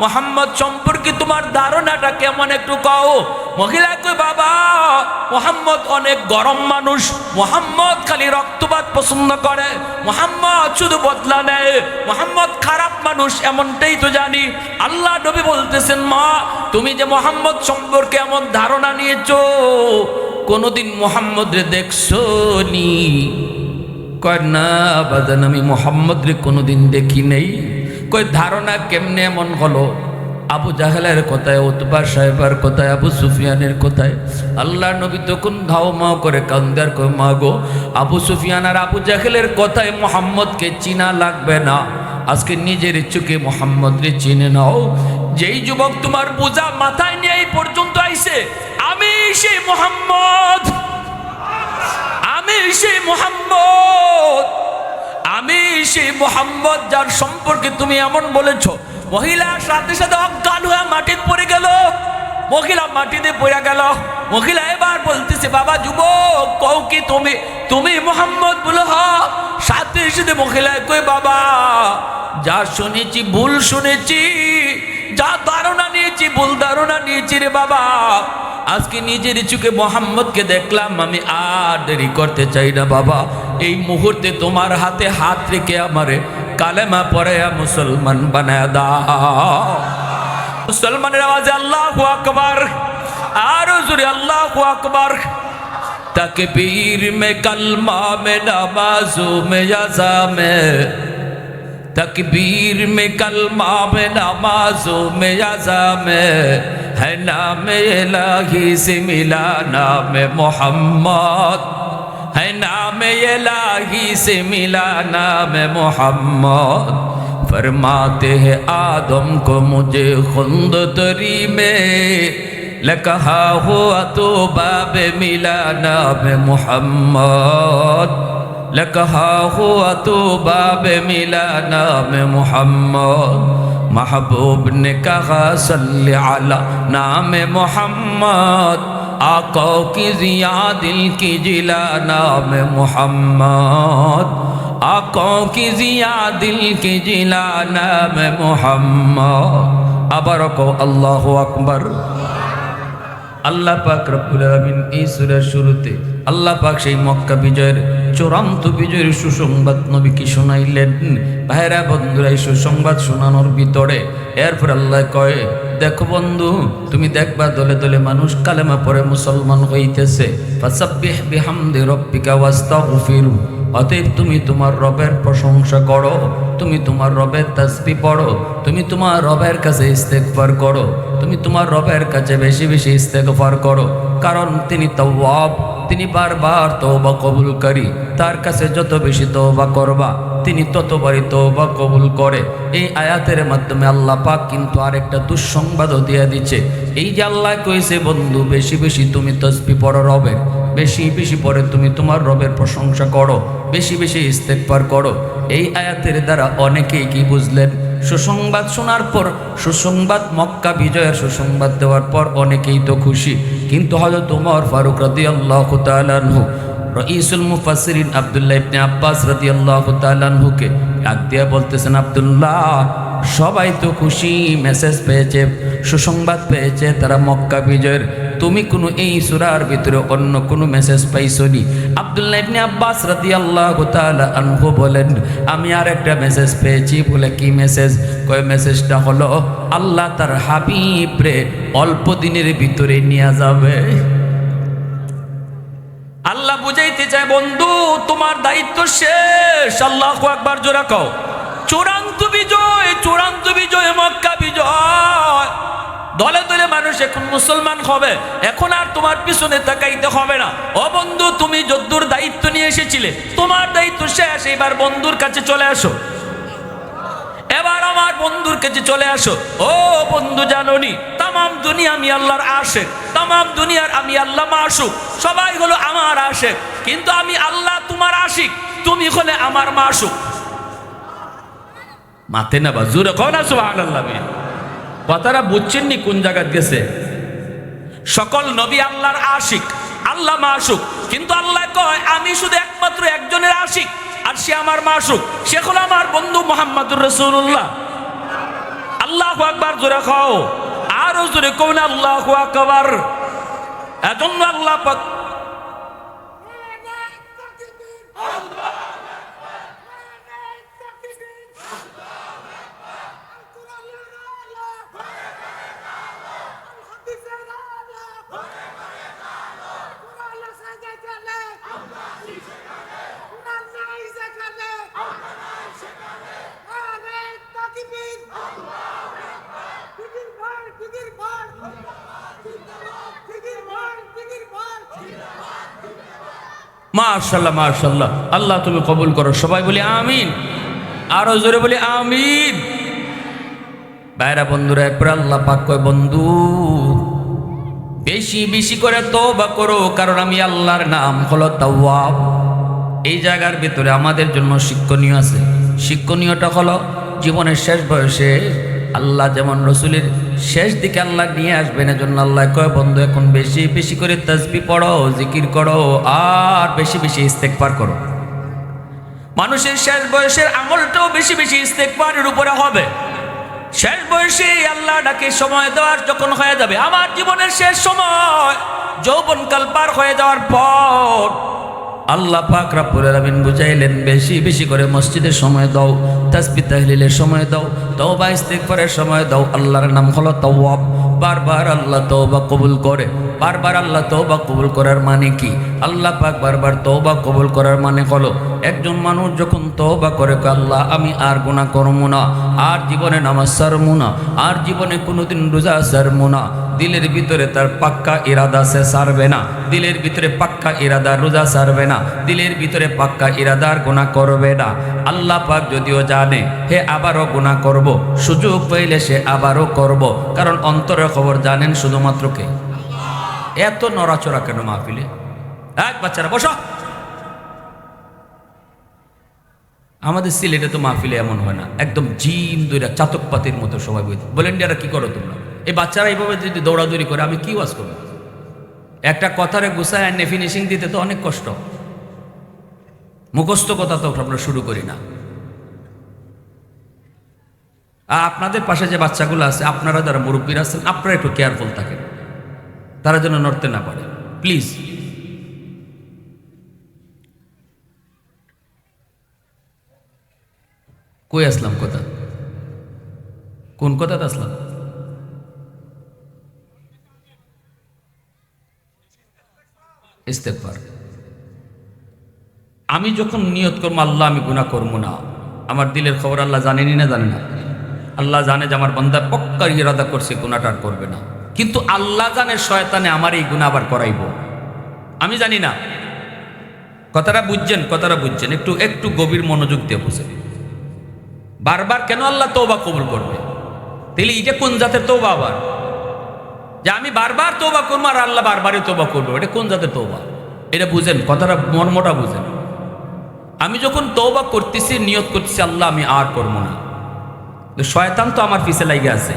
মুহাম্মদ সম্পর্কে তোমার ধারণাটা কেমন একটু কও। মহিলা কই, বাবা মুহাম্মদ অনেক গরম মানুষ, মুহাম্মদ খালি রক্তপাত পছন্দ করে, মুহাম্মদ শুধু বদলা নেয়, মুহাম্মদ খারাপ মানুষ এমনটাই তো জানি। আল্লাহ নবী বলতেছেন, মা তুমি যে মুহাম্মদ সম্পর্কে এমন ধারণা নিয়েছো, কোনদিন মুহাম্মদ রে দেখছো নি? কয় না বাজান, আমি মুহাম্মদ রে কোনোদিন দেখি নেই। কয় ধারণা কেমনে এমন হলো? আবু জাহেলের কথায়, উতবা সাহেবের কথায়, আবু সুফিয়ানের কথায় আল্লাহ নবী তখন ঘাও মাও করে কান্দার কয়, মা গো আবু সুফিয়ান আর আবু জাহেলের কথায় মুহাম্মদকে চিনা লাগবে না, আজকে নিজের চোখে মুহাম্মদ রে চিনে নাও। যেই যুবক তোমার বোঝা মাথায় নিয়ে এই পর্যন্ত আইছে, আমি সেই মুহাম্মদ, আমি সেই মুহাম্মদ, আমি সেই মুহাম্মদ যার সম্পর্কে তুমি এমন বলেছ। মহিলা সাথে সাথে অজ্ঞান হয়ে মাটিতে পড়ে গেল, মহিলা মাটিতে পড়ে গেল। মহিলা এবার বলতেছে, বাবা যুবক কও কি তুমি, তুমি মুহাম্মদ বলে? হ। সাথে সাথে মহিলা কই, বাবা যা শুনেছি ভুল শুনেছি, যা ধারণা নিয়েছি ভুল ধারণা নিয়েছি রে বাবা। আজকে নিজের চোখে মুহাম্মদকে দেখলাম, আমি আর দেরি করতে চাই না বাবা। এই মুহূর্তে তোমার হাতে হাত রেখে আমারে কালেমা পড়ে মুসলমান বানায় দাও। মুসলমানের আওয়াজে আল্লাহু আকবার, আরো জোরে আল্লাহু আকবার। तकबीर में कलमा में नमाजों में यज़ा में, तकबीर में कलमा में नमाजों में यज़ा में, है नाम इलाही से मिला नाम मोहम्मद, है नाम इलाही से मिला नाम मोहम्मद। फरमाते हैं आदम को मुझे खुंद तरी में, लकहा हुआ तो बाब मिला नाम मोहम्मद, लकहा हुआ तो बाब मिला नाम मोहम्मद। महबूब ने कहा सल्ले अला नाम मोहम्मद, आका की जिया दिल की जिला नाम मोहम्मद, आका की जिया दिल की जिला नाम मोहम्मद। আবার কও আল্লাহু আকবার। আল্লাহ পাক রব্বুল আলামিন এই সূরার শুরুতে আল্লাহ পাক সেই মক্কা বিজয়ের চূড়ান্ত বিজয়ের সুসংবাদ নবীকে শোনাইলেন। ভাইরা বন্ধুরা, এই সুসংবাদ শোনানোর ভিতরে এরপর আল্লাহ কয়, দেখো বন্ধু, তুমি দেখবা দলে দলে মানুষ কালেমা পড়ে মুসলমান হইতেছে। ফাসাব্বিহ বিহামদি রব্বিকা ওয়াস্তাগফিরু, অতএব তুমি তোমার রবের প্রশংসা করো, তুমি তোমার রবের তাসবিহ পড়ো, তুমি তোমার রবের কাছে ইস্তেগফার করো, তুমি তোমার রবের কাছে বেশি বেশি ইস্তেগফার করো, কারণ তিনি তাওয়াব, তিনি বারবার তওবা কবুলকারী। তার কাছে যত বেশি তওবা করবা তিনি ততবারই তওবা কবুল করে। এই আয়াতের মাধ্যমে আল্লাহ পাক কিন্তু আরেকটা দুঃসংবাদও দিয়ে দিচ্ছে। এই যে আল্লাহ কইছে বন্ধু বেশি বেশি তুমি তাসবিহ পড়ো রবের, বেশি বেশি পড়ে তুমি তোমার রবের প্রশংসা করো, বেশি বেশি ইস্তেগফার করো। এই আয়াতের দ্বারা অনেকেই কি বুঝলেন? সুসংবাদ শোনার পর, সুসংবাদ মক্কা বিজয়ের সুসংবাদ দেওয়ার পর অনেকেই তো খুশি, কিন্তু হযরত ওমর ফারুক রাদিয়াল্লাহু তাআলা আনহু, রাইসুল মুফাসসিরিন আব্দুল্লাহ ইবনে আব্বাস রাদিয়াল্লাহু তাআলা আনহুকে ডাক দিয়ে বলতেছেন, আব্দুল্লাহ সবাই তো খুশি, মেসেজ পেয়েছে, সুসংবাদ পেয়েছে তারা মক্কা বিজয়ের, তুমি কোনো এই সূরার ভিতরে অন্য কোনো মেসেজ পাইছো নি? আব্দুল্লাহ ইবনে আব্বাস রাদিয়াল্লাহু তাআলা আনহু বলেন, আমি আর একটা মেসেজ পেয়েছি। বলে কি মেসেজ? কয় মেসেজটা হলো আল্লাহ তার হাবিব রে অল্প দিনের ভিতরে নিয়ে যাবে। আল্লাহ বুঝাইতে চায় বন্ধু তোমার দায়িত্ব শেষ। আল্লাহু আকবার জোরে কও। চূড়ান্ত বিজয়, চূড়ান্ত বিজয় মক্কা বিজয়। দলে দলে মানুষ এখন মুসলমান হবে, এখন আর তোমার পিছনে তাকাইতে হবে না। ও বন্ধু, তুমি যদ্দুর দায়িত্ব নিয়ে এসেছিলে তোমার দায়িত্ব শেষ, এবার বন্ধুর কাছে চলে আসো, এবার আমার বন্ধুর কাছে চলে আসো। ও বন্ধু, জানোনি তামাম দুনিয়া আমি আল্লাহর আশিক, তামাম দুনিয়ার আমি আল্লাহ মাশুক, সবাই হলো আমার আশিক, কিন্তু আমি আল্লাহ তোমার আশিক, তুমি হলে আমার মাশুক। মাতে না বাজুরে কও না সুবহানাল্লাহ। কথাটা বুঝছেননি কোন জায়গায় গেছে? সকল নবী আল্লাহর আশিক, আল্লাহ মাশুক, কিন্তু আল্লাহ কয় আমি শুধু একমাত্র একজনের আশিক, আর সে আমার মাশুক, সে হলো আমার বন্ধু মুহাম্মদুর রাসূলুল্লাহ। আল্লাহু আকবার জোরে খাও, আরো জোরে কোন আল্লাহু আকবার। এজন্য আল্লাহ পাক মাশাআল্লাহ মাশাআল্লাহ, আল্লাহ তুমি কবুল করো। সবাই বলি আমিন, আরো জোরে বলি আমিন। ভাইরা বন্ধুরা, এরপর আল্লাহ পাক কয় বন্ধু বেশি বেশি করে তওবা করো, কারণ আমি আল্লাহর নাম হলো তাওয়াব। এই জায়গার ভিতরে আমাদের জন্য শিক্ষণীয় আছে। শিক্ষণীয়টা হলো জীবনের শেষ বয়সে আল্লাহ যেমন রসুলের শেষ দিকে আল্লাহ নিয়ে আসবেন, এজন্য আল্লাহ কয় বন্ধু এখন বেশি বেশি করে তাসবিহ পড়ো, জিকির করো, আর বেশি বেশি ইস্তেগফার করো। মানুষের শেষ বয়সের আমলটাও বেশি বেশি ইস্তেগফারের উপরে হবে। শেষ বয়সে আল্লাহ ডাকে সময় দেওয়ার যখন হয়ে যাবে, আমার জীবনের শেষ সময় যৌবনকাল পার হয়ে যাওয়ার পর আল্লাহ পাক রব্বুল আলামিন বুঝাইলেন বেশি বেশি করে মসজিদের সময় দাও, তাসবিহ তাহলিলের সময় দাও, তওবা ইস্তিগফারের সময় দাও। আল্লাহর নাম হলো তাওয়াব। বারবার আল্লাহ তওবা কবুল করে। বারবার আল্লাহ তওবা কবুল করার মানে কি? আল্লাহ পাক বারবার তওবা কবুল করার মানে হলো একজন মানুষ যখন তওবা করে, আল্লাহ আমি আর গুনাহ করব না, আর জীবনে নামাজ ছাড়বো না, আর জীবনে কোনোদিন রোজা ছাড়বো না, দিলের ভিতরে তার পাক্কা ইরাদা সে ছাড়বে না, দিলের ভিতরে পাক্কা ইরাদা রোজা ছাড়বে না, দিলের ভিতরে পাক্কা ইরাদার গুনাহ করবে না। আল্লাহ পাক যদিও জানে হে আবারও গুনাহ করব, সুযোগ পাইলে সে আবারও করব, কারণ অন্তরের খবর জানেন শুধুমাত্র কে? এত নড়াচড়া কেন মাহফিলে? এক বাচ্চারা বসো। আমাদের সিলেটে তো মাহফিলে এমন হয় না, একদম জিম দইরা চাতক পাতির মতো সবাই বলেন যারা কি করো তোমরা? এই বাচ্চারা এইভাবে যদি দৌড়াদৌড়ি করে আমি কি ওয়াজ করবো? একটা কথারে গুছায় এনে ফিনিশিং দিতে তো অনেক কষ্ট। মুখস্থ কথা তো আমরা শুরু করি না। আর আপনাদের পাশে যে বাচ্চাগুলো আছে, আপনারা যারা মুরব্বীরা আছেন, আপনারা একটু কেয়ারফুল থাকেন, তারা যেন নড়তে না পারে, প্লিজ। কই আসলাম? কথা কোন কথাতে আসলাম? ইস্তেগফার। আমি যখন নিয়ত করবো আল্লাহ আমি গুনাহ করবো না, আমার দিলের খবর আল্লাহ জানেনি না জানে না? আল্লাহ জানে যে আমার বান্দা পক্কা ইরাদা করছে গুনাহটা আর করবে না, কিন্তু আল্লাহ জানে শয়তানে আমার এই গুনাহ আবার করাইব, আমি জানি না। কথাটা বুঝছেন? কথাটা বুঝছেন? একটু একটু গভীর মনোযোগ দিয়ে বুঝেন। বারবার কেন আল্লাহ তওবা কবুল করবে? তাহলে এটা কোন জাতের তওবা আবার? যে আমি বারবার তওবা করবো আর আল্লাহ বারবারই তওবা করবো, এটা কোন জাতের তওবা? এটা বুঝেন, কথাটা মর্মটা বুঝেন। আমি যখন তওবা করতেছি, নিয়ত করতেছি আল্লাহ আমি আর করবো না, শয়তান তো আমার পিছে লাগে আছে,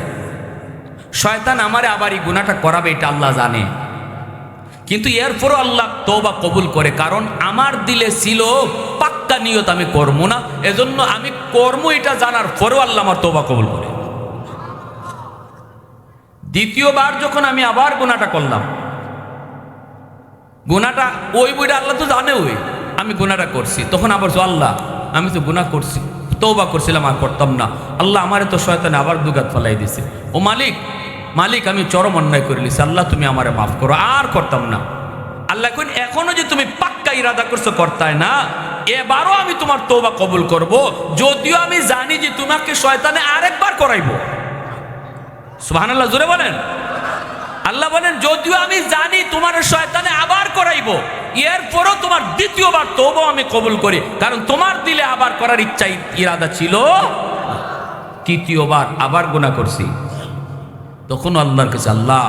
শয়তান আমারে আবার এই গুনাহটা করাবে, এটা আল্লাহ জানে। কিন্তু এরপরও আল্লাহ তওবা কবুল করে, কারণ আমার দিলে ছিল পাক্কা নিয়ত আমি করবো না, এজন্য আমি কর্ম এটা জানার পরেও আল্লাহ আমার তওবা কবুল করে। দ্বিতীয়বার যখন আমি আবার গুনাহটা করলাম, গুনাহটা ওই বইটা আল্লাহ তো জানে ওই আমি গুনাহটা করছি, তখন আবার আল্লাহ আমি তো গুনাহ করছি, তওবা করছিলাম আর করতাম না, আল্লাহ আমারে তো শয়তানে আবার দুগাত ফেলাই দিছে। ও মালিক, মালিক আমি চরম অন্যায় করে নিছি, আল্লাহ তুমি আমারে মাফ করো, আর করতাম না। আল্লাহ কইন এখনো যে তুমি পাক্কা ইরাদা করছো করতাই না, এবারও আমি তোমার তওবা কবুল করব, যদিও আমি জানি যে তোমাকে শয়তানে আরেকবার করাইবো। সুবহানাল্লাহ, জোরে বলেন। আল্লাহ বলেন যদিও আমি জানি তোমার শয়তানে আবার করাইবো, এরপরও তোমার দ্বিতীয়বার তওবা আমি কবুল করি, কারণ তোমার দিলে আবার করার ইচ্ছা ইরাদা ছিল। তৃতীয়বার আবার গুনাহ করছি, তখন আল্লাহর কাছে আল্লাহ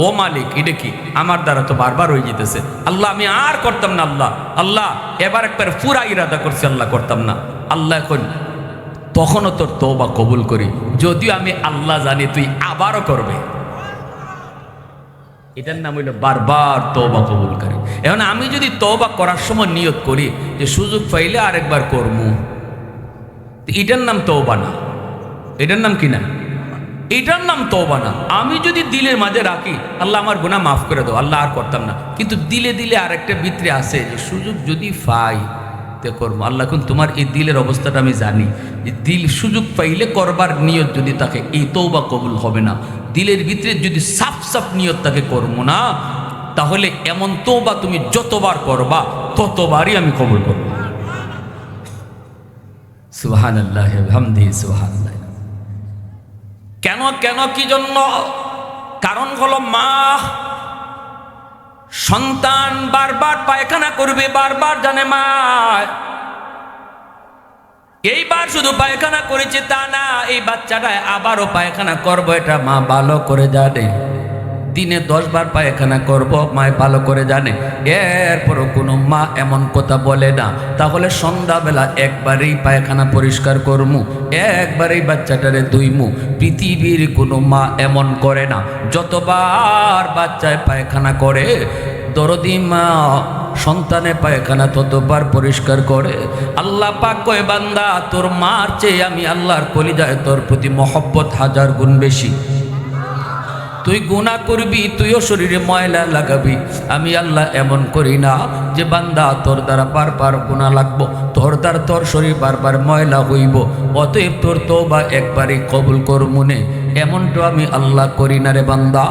ও মালিক এটা কি আমার দ্বারা তো বারবার হয়ে যেতেছে, আল্লাহ আমি আর করতাম না, আল্লাহ আল্লাহ এবার একবার পুরা ইরাদা করছি আল্লাহ করতাম না। আল্লাহ এখন তখনও তোর তওবা কবুল করি, যদিও আমি আল্লাহ জানি তুই আবারও করবে। এটার নাম হইল বারবার তওবা কবুলকারী। এখন আমি যদি তওবা করার সময় নিয়ত করি যে সুযোগ পাইলে আরেকবার করবো, এটার নাম তওবা না। এটার নাম কি না? এটার নাম তওবা না। আমি যদি দিলের মাঝে রাখি আল্লাহ আমার গুনাহ মাফ করে দাও, আল্লাহ আর করতাম না, কিন্তু দিলে দিলে আরেকটা ভিতরে আছে যে সুযোগ যদি পাই তে করবো। আল্লাহ কোন তোমার এই দিলের অবস্থাটা আমি জানি, যে দিল সুযোগ পাইলে করবার নিয়ত যদি থাকে এই তওবা কবুল হবে না। দিলের ভিতরে যদি সাফ সাফ নিয়ত থাকে করবো না, তাহলে এমন তওবা তুমি যতবার করবা ততবারই আমি কবুল করব। সুবহানাল্লাহ বিহামদিহি সুবহানাল্লাহ। কেন কেন কি জন্য? কারণ হলো মা সন্তান বারবার পায়খানা করবে, বারবার জানে মা এইবার শুধু পায়খানা করেছে তা না, এই বাচ্চাটা আবারও পায়খানা করবো এটা মা ভালো করে জানে। দিনে 10 বার পায়খানা করব মায় ভালো করে জানে। এরপরও কোনো মা এমন কথা বলে না তাহলে সন্ধ্যাবেলা একবারেই পায়খানা পরিষ্কার করমু, একবারেই বাচ্চাটারে ধুইমু। পৃথিবীর কোনো মা এমন করে না। যতবার বাচ্চায় পায়খানা করে দরদি মা সন্তানে পায়খানা ততবার পরিষ্কার করে। আল্লাহ পাক কয় বান্দা তোর মার চেয়ে আমি আল্লাহর কলিজায় তোর প্রতি মহব্বত 1000 গুণ বেশি। তুই গুনাহ করবি, তুইও শরীরে ময়লা লাগাবি, আমি আল্লাহ এমন করি না যে বান্দা তোর দ্বারা বারবার গুনাহ লাগবো, তোর দ্বারা তোর শরীর বারবার ময়লা হইব, অতএব তোর তওবা একবারই কবুল করমুনে, এমনটা আমি আল্লাহ করি না রে বান্দা।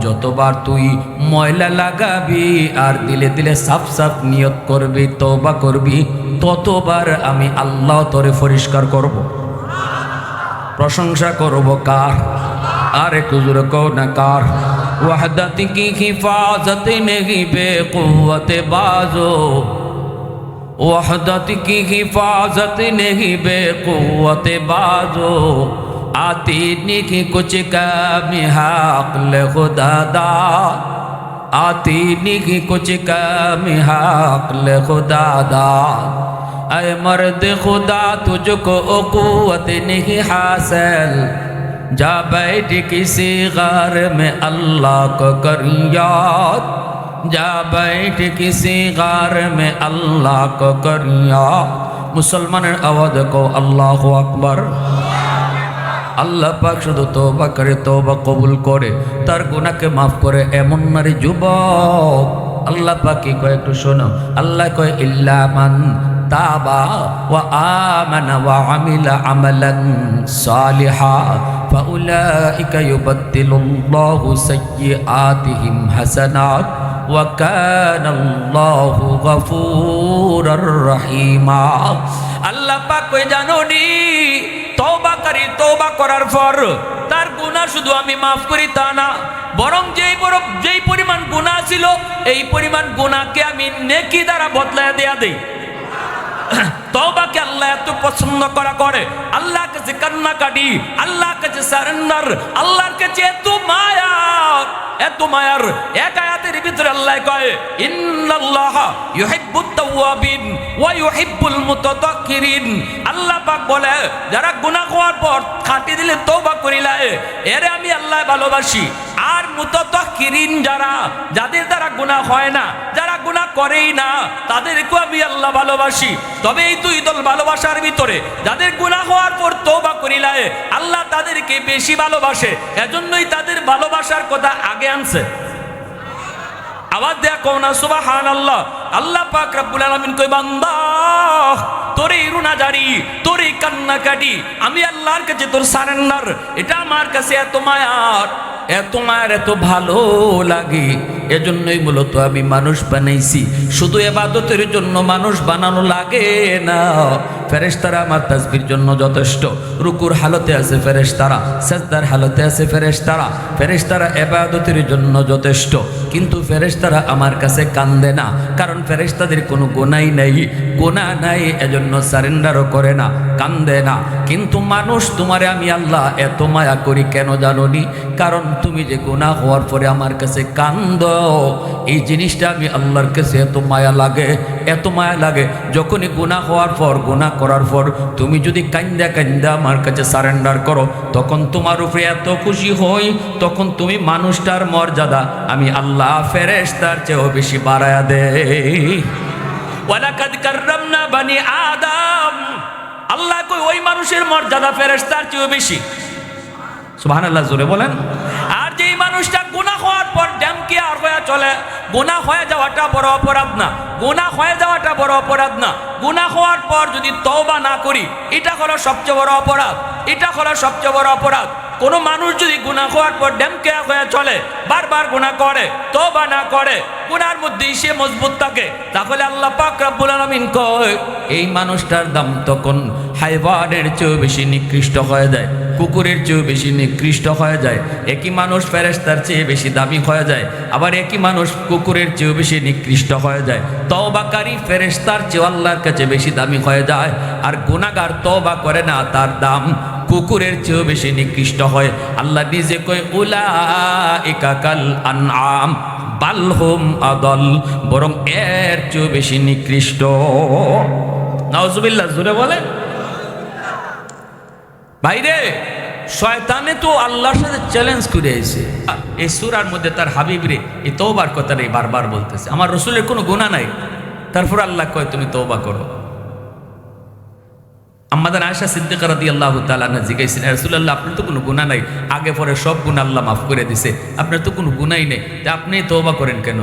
যতবার তুই ময়লা লাগাবি আর দিলে দিলে সাফ সাফ নিয়ত করবি, তওবা করবি, ততবার আমি আল্লাহ তোরে পরিষ্কার করব। প্রশংসা করব কার? আর একটু জোরে কও না কার? ওয়াহদাত কি হিফাজত নেহি বেকুওয়াতে বাজো, ওয়াহদাত কি হিফাজত নেহি বেকুওয়াতে বাজো, आती नहीं कुछ कमी हक ले खुदा दा, आती नहीं कुछ कमी हक ले खुदा दा। ऐ मर्द खुदा तुझको कुव्वत नहीं हासिल, जा बैठ किसी गार में अल्लाह को कर याद, जा बैठ किसी गार में अल्लाह को कर याद। मुसलमान आवाज को अल्लाह अकबर। আল্লাহ পাক শুধু তওবা করে, তওবা কবুল করে, তার গুনাহকে মাফ করে এমন নারী যুবক আল্লাহ পাক কি কয় একটু শোনো। আল্লাহ কয় ইল্লা মান তাবা ওয়া আমানা ওয়া আমিলা আমালান সালিহা ফাউলাইকা ইউবাদদিলুল্লাহু সাইয়্যাতিহিম হাসানাত ওয়া কানাল্লাহু গফুরুর রহিমা। আল্লাহ পাক কয় জানোনি তওবাকারী তওবা করার পর তার গুনাহ শুধু আমি মাফ করি তা না, বরং যেই পরিমাণ গুনাহ ছিল এই পরিমাণ গুনাহকে আমি নেকি দ্বারা বদলায় দেয়া দেই। তওবাকে আল্লাহ এত পছন্দ করে, আল্লাহর কাছে কান্নাকাটি, আল্লাহর কাছে সারেন্ডার, আল্লাহর কাছে এত মায়ার। এক আয়াতের ভিতরে আল্লাহ কয় ইন্নাল্লাহা ইউহিব্বুত তাওয়াবিন ওয়া ইউহিব্বুল মুতাতাহহিরিন। আল্লাহ পাক বলে যারা গুনাহ করার পর খাঁটি দিলে তওবা করিলা এরে আমি আল্লাহ ভালোবাসি। আর মুতাতাহহিরিন যাদের দ্বারা গুনাহ হয় না, যারা গুনাহ করেই না, তাদেরকেও আমি আল্লাহ ভালোবাসি। তবে এই দুই দল ভালোবাসার ভিতরে যাদের গুনাহ হওয়ার পর তওবা করিলা আল্লাহ তাদেরকে বেশি ভালোবাসে, এজন্যই তাদের ভালোবাসার কথা আগে আনছে। আওয়াজ দেয়া কও না সুবহানাল্লাহ। আল্লাহ পাক রব্বুল আলামিন কই বান্দা তোরে রুনাজারি, তোরে কান্নাকাটি, আমি আল্লাহর কাছে তোর সারেন্ডার, এটা আমার কাছে এত মায়ার, এত মায়ের, এত ভালো লাগে। এজন্যই মূলত আমি মানুষ বানাইছি, শুধু ইবাদতের জন্য মানুষ বানানো লাগে না। ফেরেশতারা আমার তাসবির জন্য যথেষ্ট, রুকুর হালতে আছে ফেরেশতারা, সাজদার হালতে আছে ফেরেশতারা, ফেরেশতারা ইবাদতের জন্য যথেষ্ট। কিন্তু ফেরেশতারা আমার কাছে কান্দে না, কারণ ফেরেশতাদের কোনো গুনাহ নাই, এজন্য সারেন্ডারও করে না, কান্দে না। কিন্তু মানুষ তোমারে আমি আল্লাহ এত মায়া করি কেন জানোনি? কারণ তুমি যে গুনাহ হওয়ার পরে আমার কাছে কান্দো, এই জিনিসটা আমি আল্লাহর কাছে এত মায়া লাগে। এত মায়া লাগে যখনই গুনাহ হওয়ার পর, গুনাহ করার পর তুমি যদি কান্দা কান্দা আমার কাছে সারেন্ডার করো, তখন তোমার উপরে এত খুশি হই, তখন তুমি মানুষটার মর্যাদা আমি আল্লাহ ফেরেশতার চেয়েও বেশি বাড়ায়া দেই। ওয়ালাকাদ কাররামনা বানি আদম, আল্লাহ কই ওই মানুষের মর্যাদা ফেরেশতার চেয়েও বেশি। সুবহানাল্লাহ, জোরে বলেন। আর যেই মানুষটা গুনাহ হওয়ার পর ড্যামকে আর হয়ে চলে, গুনাহ হয়ে যাওয়াটা বড় অপরাধ না, গুনাহ হয়ে যাওয়াটা বড় অপরাধ না। গুনাহ হওয়ার পর যদি তওবা না করি, এটা হলো সবচেয়ে বড় অপরাধ, এটা হলো সবচেয়ে বড় অপরাধ। কোনো মানুষ যদি গুনাহ হওয়ার পর ড্যামকে হয়ে চলে, বারবার গুনাহ করে, তওবা না করে, গুনার মধ্যেই সে মজবুত থাকে, তাহলে আল্লাহ পাক রব্বুল আলামিন কয় এই মানুষটার দাম তখন হাইওয়ানের চেয়েও বেশি নিকৃষ্ট হয়ে যায়, কুকুরের চেয়েও বেশি নিকৃষ্ট হয়ে যায়। একই মানুষ ফেরেশতার চেয়ে বেশি দামি হয়ে যায়, আবার একই মানুষ কুকুরের চেয়েও বেশি নিকৃষ্ট হয়ে যায়। তওবাকারী ফেরেশতার চেয়ে আল্লাহর কাছে বেশি দামি হয়ে যায়, আর গুনাহগার তওবা করে না, তার দাম কুকুরের চেয়েও বেশি নিকৃষ্ট হয়। আল্লাহ নিজে কয় উলাইকা কাল আনআম বাল হুম আদল, বরং এর চেয়েও বেশি নিকৃষ্ট। নাউজুবিল্লাহ, জোরে বলে। ভাইরে, শয়তানে তো আল্লাহর সাথে চ্যালেঞ্জ করে এসে এই সূরার মধ্যে তার হাবিবরে এই তওবার কথাটাই বারবার বলতেছে। আমার রাসূলের কোনো গুনাহ নাই, তারপর আল্লাহ কয় তুমি তওবা করো। আমাদের আয়েশা সিদ্দিকা রাদিয়াল্লাহু তাআলা আনহা জিজ্ঞাসা, রাসূলুল্লাহ আপনার তো কোনো গুনাহ নাই, আগে পরে সব গুনাহ আল্লাহ মাফ করে দিছে, আপনার তো কোনো গুনাহই নেই, তা আপনি তওবা করেন কেন?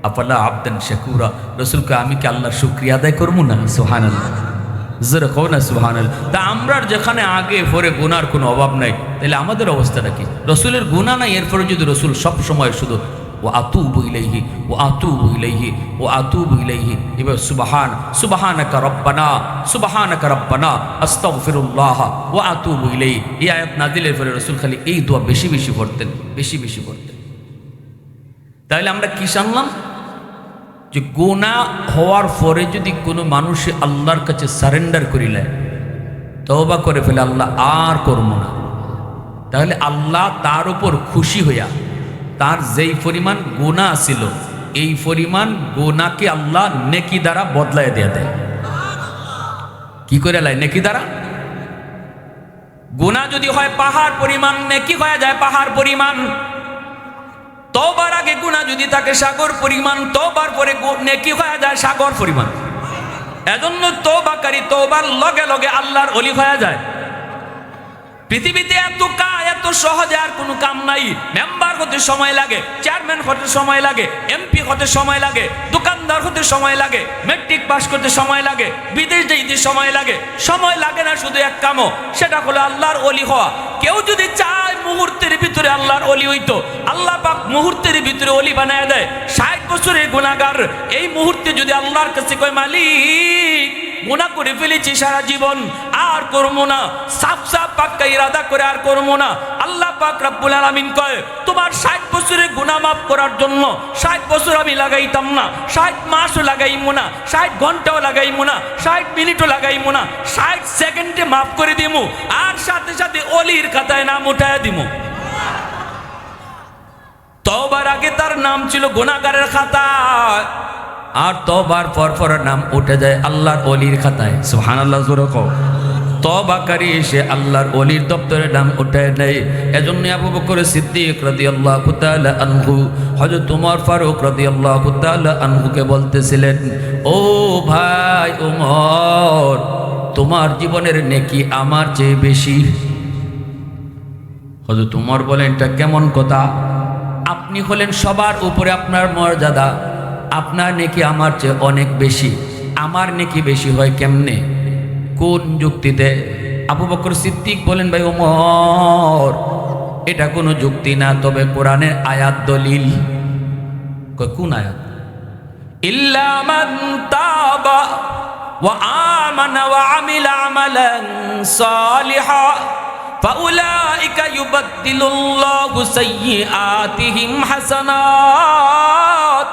আফালা আবদান শাকুরা, রাসূলকে আমি কি আল্লাহর শুকরিয়া আদায় করব না? সুবহানাল্লাহ, জোরে কও না সুবহানাল্লাহ। তা আমরার যেখানে আগে পরে গুনার কোনো অভাব নাই, তাহলে আমাদের অবস্থাটা কি? রাসূলের গুনাহ নাই, এরপরে যদি রাসূল সব সময় শুধু ও আতুবু ইলাইহি ও আতুবু ইলাইহি ও আতুবু ইলাইহি, এবার সুবহানাকা রব্বানা আস্তাগফিরুল্লাহ ওয়া আতুবু ইলাইহি, এই আয়াত নাযিলের পরে রাসূল খালি এই দোয়া বেশি বেশি পড়তেন, বেশি বেশি পড়তেন। তাহলে আমরা কি জানলাম? যে গুনাহ হওয়ার পরে যদি কোনো মানুষ আল্লাহর কাছে সারেন্ডার করিলে, তওবা করে ফেলে আল্লাহ আর করব না, তাহলে আল্লাহ তার উপর খুশি হইয়া তার যেই পরিমাণ গুনাহ ছিল এই পরিমাণ গুনাহকে আল্লাহ নেকি দ্বারা বদলায় দিয়ে দেয়। কি করে লাই? নেকি দ্বারা। গুনাহ যদি হয় পাহাড় পরিমাণ, নেকি হয়ে যায় পাহাড় পরিমাণ। তওবার আগে গুনাহ যদি থাকে সাগর পরিমাণ, তওবার পরে নেকি হয়ে যায় সাগর পরিমাণ। এজন্য তওবাকারী তওবার লগে লগে আল্লাহর ওলি হয়ে যায়। পৃথিবীতে এত সহজে আর কোনো কাম নাই। মেম্বার হতে সময় লাগে, চেয়ারম্যান হতে সময় লাগে, এমপি হতে সময় লাগে, দোকানদার হতে সময় লাগে, মেট্রিক পাস করতে সময় লাগে, বিদেশ যেতে সময় লাগে। সময় লাগে না শুধু এক কামও, সেটা হলো আল্লাহর ওলি হওয়া। কেউ যদি চায় মুহূর্তের ভিতরে আল্লাহর ওলি হইতো, আল্লাহ পাক মুহূর্তের ভিতরে ওলি বানায় দেয়। 60 বছরের গুনাহগার এই মুহূর্তে যদি আল্লাহর কাছে কয় মালিক গুনাহ করে ফেলেছি সারা জীবন, আর করবো না, সাফ সাফ পাক্কা ইরাদা করে আর করবো না, আল্লাহ পাক রব্বুল আলামিন কয় তোমার 60 বছরের গুনাহ মাফ করার জন্য 60 বছর আমি লাগাইতাম না, 60 মাসও লাগাইমু না, 60 ঘন্টাও লাগাইমু না, 60 মিনিটও লাগাইমু না, 60 সেকেন্ডে মাফ করে দিমু, আর সাথে সাথে ওলির খাতায় নাম উঠায় দিমু। তওবার আগে তার নাম ছিল গুনাহগারের খাতায়, আর তওবার পর নাম উঠে যায় আল্লাহর ওলির খাতায়। সুবহানাল্লাহ, জোরে কও। তওবাকারী এসে আল্লাহর ওলির দপ্তরে নাম উঠায় নেয়। এজন্য আবু বকর সিদ্দিক রাদিয়াল্লাহু তাআলা আনহু হযরত ওমর ফারুক রাদিয়াল্লাহু তাআলা আনহুকে বলতেছিলেন, ও ভাই ওমর, তোমার জীবনের নেকি আমার চেয়ে বেশি। হযরত ওমর বলেন, এটা কেমন কথা? আপনি হলেন সবার উপরে, আপনার মর্যাদা, আপনার নেকি আমার চেয়ে অনেক বেশি, আমার নেকি বেশি হয় কেমনে, কোন যুক্তিতে? আবু বকর সিদ্দিক বলেন, ভাই ওমর, এটা কোনো যুক্তি না, তবে কোরআনের আয়াত দলিল। কোন আয়াত? ইল্লা মান তাবা ওয়া আমানা ওয়া আমিলা আমালান সালিহা ফাউলাইকা ইউবাদদিলুল্লাহু সাইয়্যাতিহিম হাসানাত।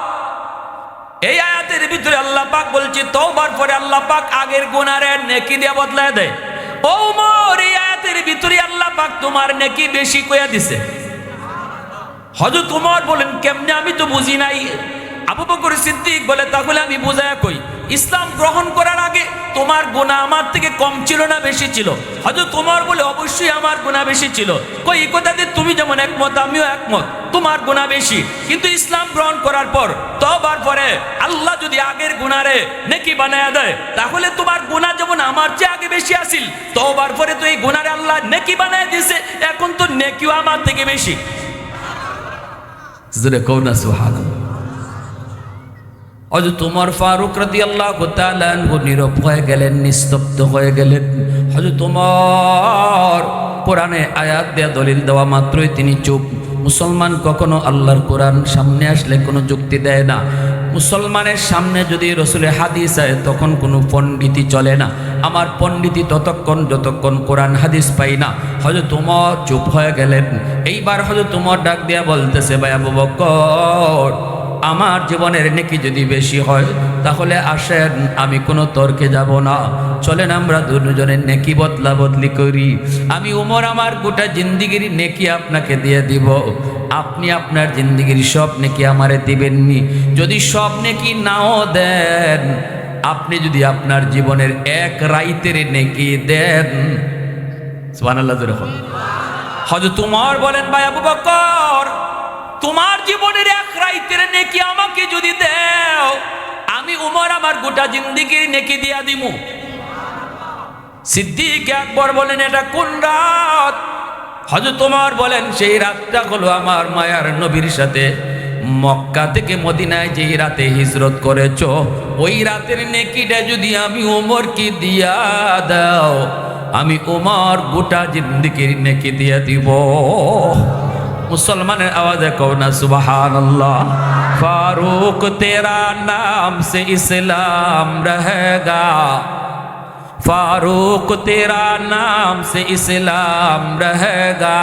এই আয়াতের ভিতরে আল্লাহ পাক বলছে তওবার পরে আল্লাহ পাক আগের গুনাহের নেকি দিয়ে বদলায় দেয়। ও ওমর, এই আয়াতের ভিতরে আল্লাহ পাক তোমার নেকি বেশি কইয়া দিছে। হযরত ওমর বলেন, কেমনে? আমি তো বুঝি নাই। আবু বকর সিদ্দিক বলে, তাহলে আমি বুঝায়া কই, ইসলাম গ্রহণ করার আগে তোমার গুনাহ আমার থেকে কম ছিল না বেশি ছিল? হযরত ওমর বলে, অবশ্যই আমার গুনাহ বেশি ছিল। কই, এই কথাতে তুমি যেমন একমত আমিও একমত, তোমার গুনাহ বেশি। কিন্তু ইসলাম গ্রহণ করার পর, তওবার পরে আল্লাহ যদি আগের গুনাহরে নেকি বানায়া দেয়, তাহলে তোমার গুনাহ যেমন আমার চেয়ে আগে বেশি আসিল, তওবার পরে তো এই গুনাহরে আল্লাহ নেকি বানায়া দিয়েছে, এখন তো নেকিও আমার থেকে বেশি। জোরে কও না সুবহানাল্লাহ। হযরত ওমর ফারুক রাদিয়াল্লাহু তাআলা আনহু নীরব হয়ে গেলেন, নিস্তব্ধ হয়ে গেলেন। হযরত ওমর কোরআনে আয়াত দেয়া দলিল দেওয়া মাত্রই তিনি চুপ। মুসলমান কখনো আল্লাহর কোরআন সামনে আসলে কোনো যুক্তি দেয় না। মুসলমানের সামনে যদি রসুলের হাদিস হয়, তখন কোনো পণ্ডিতি চলে না। আমার পণ্ডিতি ততক্ষণ যতক্ষণ কোরআন হাদিস পাই না। হযরত ওমর চুপ হয়ে গেলেন। এইবার হযরত ওমর ডাক দিয়া বলতেছে, ভাই আবু বকর, আমার জীবনের নেকি যদি বেশি হয়, তাহলে আসেন আমি কোনো তর্কে যাব না, চলেন আমরা দুজনের নেকি বদলা বদলি করি। আমি ওমর আমার গোটা জিন্দিগির নেকি আপনাকে দিয়ে দিব, আপনি আপনার জিন্দিগির সব নেকি আমারে দিবেননি। যদি সব নেকি নাও দেন, আপনি যদি আপনার জীবনের এক রাইতের নেকি দেন, সুবহানাল্লাহ। হযরত ওমর বলেন, ভাই আবু বকর, তোমার জীবনের এক রাইতের নেকি আমাকে যদি দাও, আমি ওমর আমার গোটা জিন্দেগির নেকি দিয়া দিমু। সিদ্দিক আকবর বলেন, এটা কোন রাত? হযরত ওমর বলেন, সেই রাতটা হলো আমার মায়ার নবীর সাথে মক্কা থেকে মদিনায় যেই রাতে হিজরত করেছো, ওই রাতের নেকিটা যদি আমি ওমরকে দিয়া দাও, আমি ওমর গোটা জিন্দেগির নেকি দিয়া দিব। मुसलमान आवाज कहो ना सुबहान अल्लाह। फारूक तेरा नाम से इस्लाम रहेगा, फारूक तेरा नाम से इस्लाम रहेगा,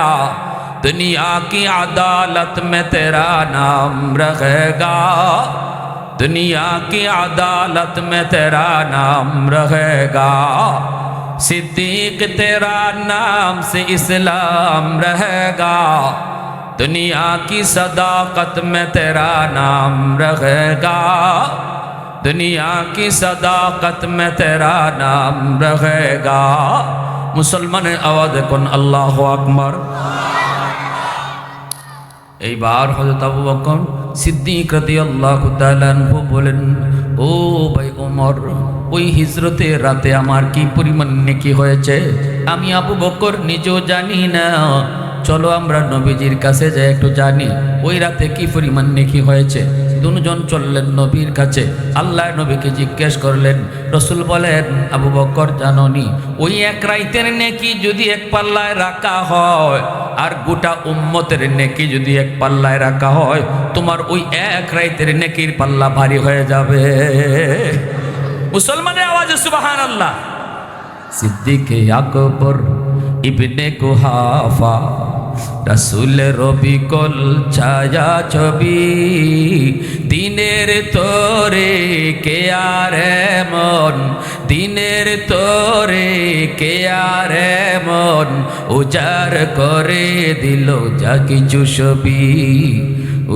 दुनिया की अदालत में तेरा नाम रहेगा, दुनिया की अदालत में तेरा नाम रहेगा, सिद्दीक तेरा नाम से इस्लाम रहेगा, दुनिया की सदाकत में तेरा नाम रहेगा, दुनिया की सदाकत में तेरा नाम रहेगा। मुसलमान आवाज कौन अल्लाह अकबर। এইবার হযরত আবু বকর সিদ্দিক রাদিয়াল্লাহু তাআলা আনহু বলেন, ও ভাই ওমর, ওই হিজরতের রাতে আমার কি পরিমাণ নেকি হয়েছে আমি আবু বকর নিজেও জানি না। চলো আমরা নবীজির কাছে যাই একটু জানি ওই রাতে কি পরিমাণ নেকি হয়েছে। দুজন চললেন নবীর কাছে। আল্লাহ নবীকে জিজ্ঞেস করলেন। রসুল বলেন, আবু বকর জাননি, ওই এক রাইতের নেকি যদি এক পাল্লায় রাখা হয় আর গোটা উম্মতের নেকি যদি এক পাল্লায় রাখা হয়, তোমার ওই এক রাইতের নেকির পাল্লা ভারী হয়ে যাবে। মুসলমানের আওয়াজে সুবহানাল্লাহ। সিদ্দিকে আকবর ইবনে কুহাফা রাসূল রবি কল ছায়া ছবি, দিনের তোরে কে আর মন, দিনের তোরে কে আর মন, উজার করে দিল যা কিছু ছবি,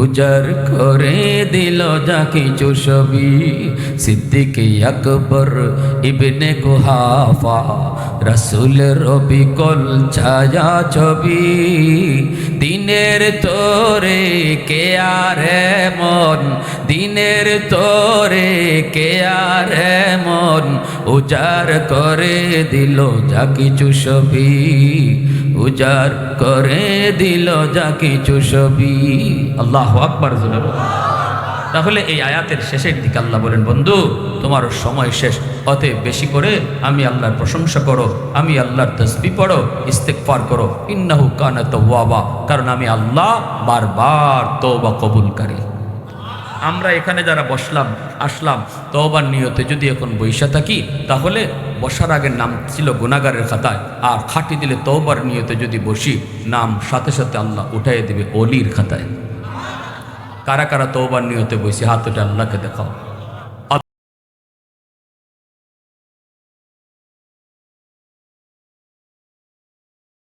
উজার করে দিল যা কিছু ছবি। সিদ্দিকে আকবর ইবনে কুহাফা রাসূল রবি কল ছায়া ছবি, দিনের তোরে কে আর মন, দিনের তোরে কে আর মন, উজার করে দিল যা কিছু ছবি, উজার করে দিল যা কিছু ছবি। আল্লাহু আকবার। তাহলে এই আয়াতের শেষের দিকে আল্লাহ বলেন, বন্ধু তোমার সময় শেষ, অতএব বেশি করে আমি আল্লাহর প্রশংসা করো, আমি আল্লাহর তাসবিহ পড়ো, ইস্তিগফার করো, ইন্নাহু কানা তাওয়াবা, কারণ আমি আল্লাহ বারবার তওবা কবুলকারী। আমরা এখানে যারা বসলাম আসলাম তওবার নিয়তে যদি এখন বৈশা থাকি, তাহলে বসার আগের নাম ছিল গুনাহগারের খাতায়, আর খাটি দিলে তওবার নিয়তে যদি বসি, নাম সাথে সাথে আল্লাহ উঠাইয়ে দেবে ওলির খাতায়। কারা কারা তওবার নিয়তে বসে হাত উঠে আল্লাহকে দেখাও।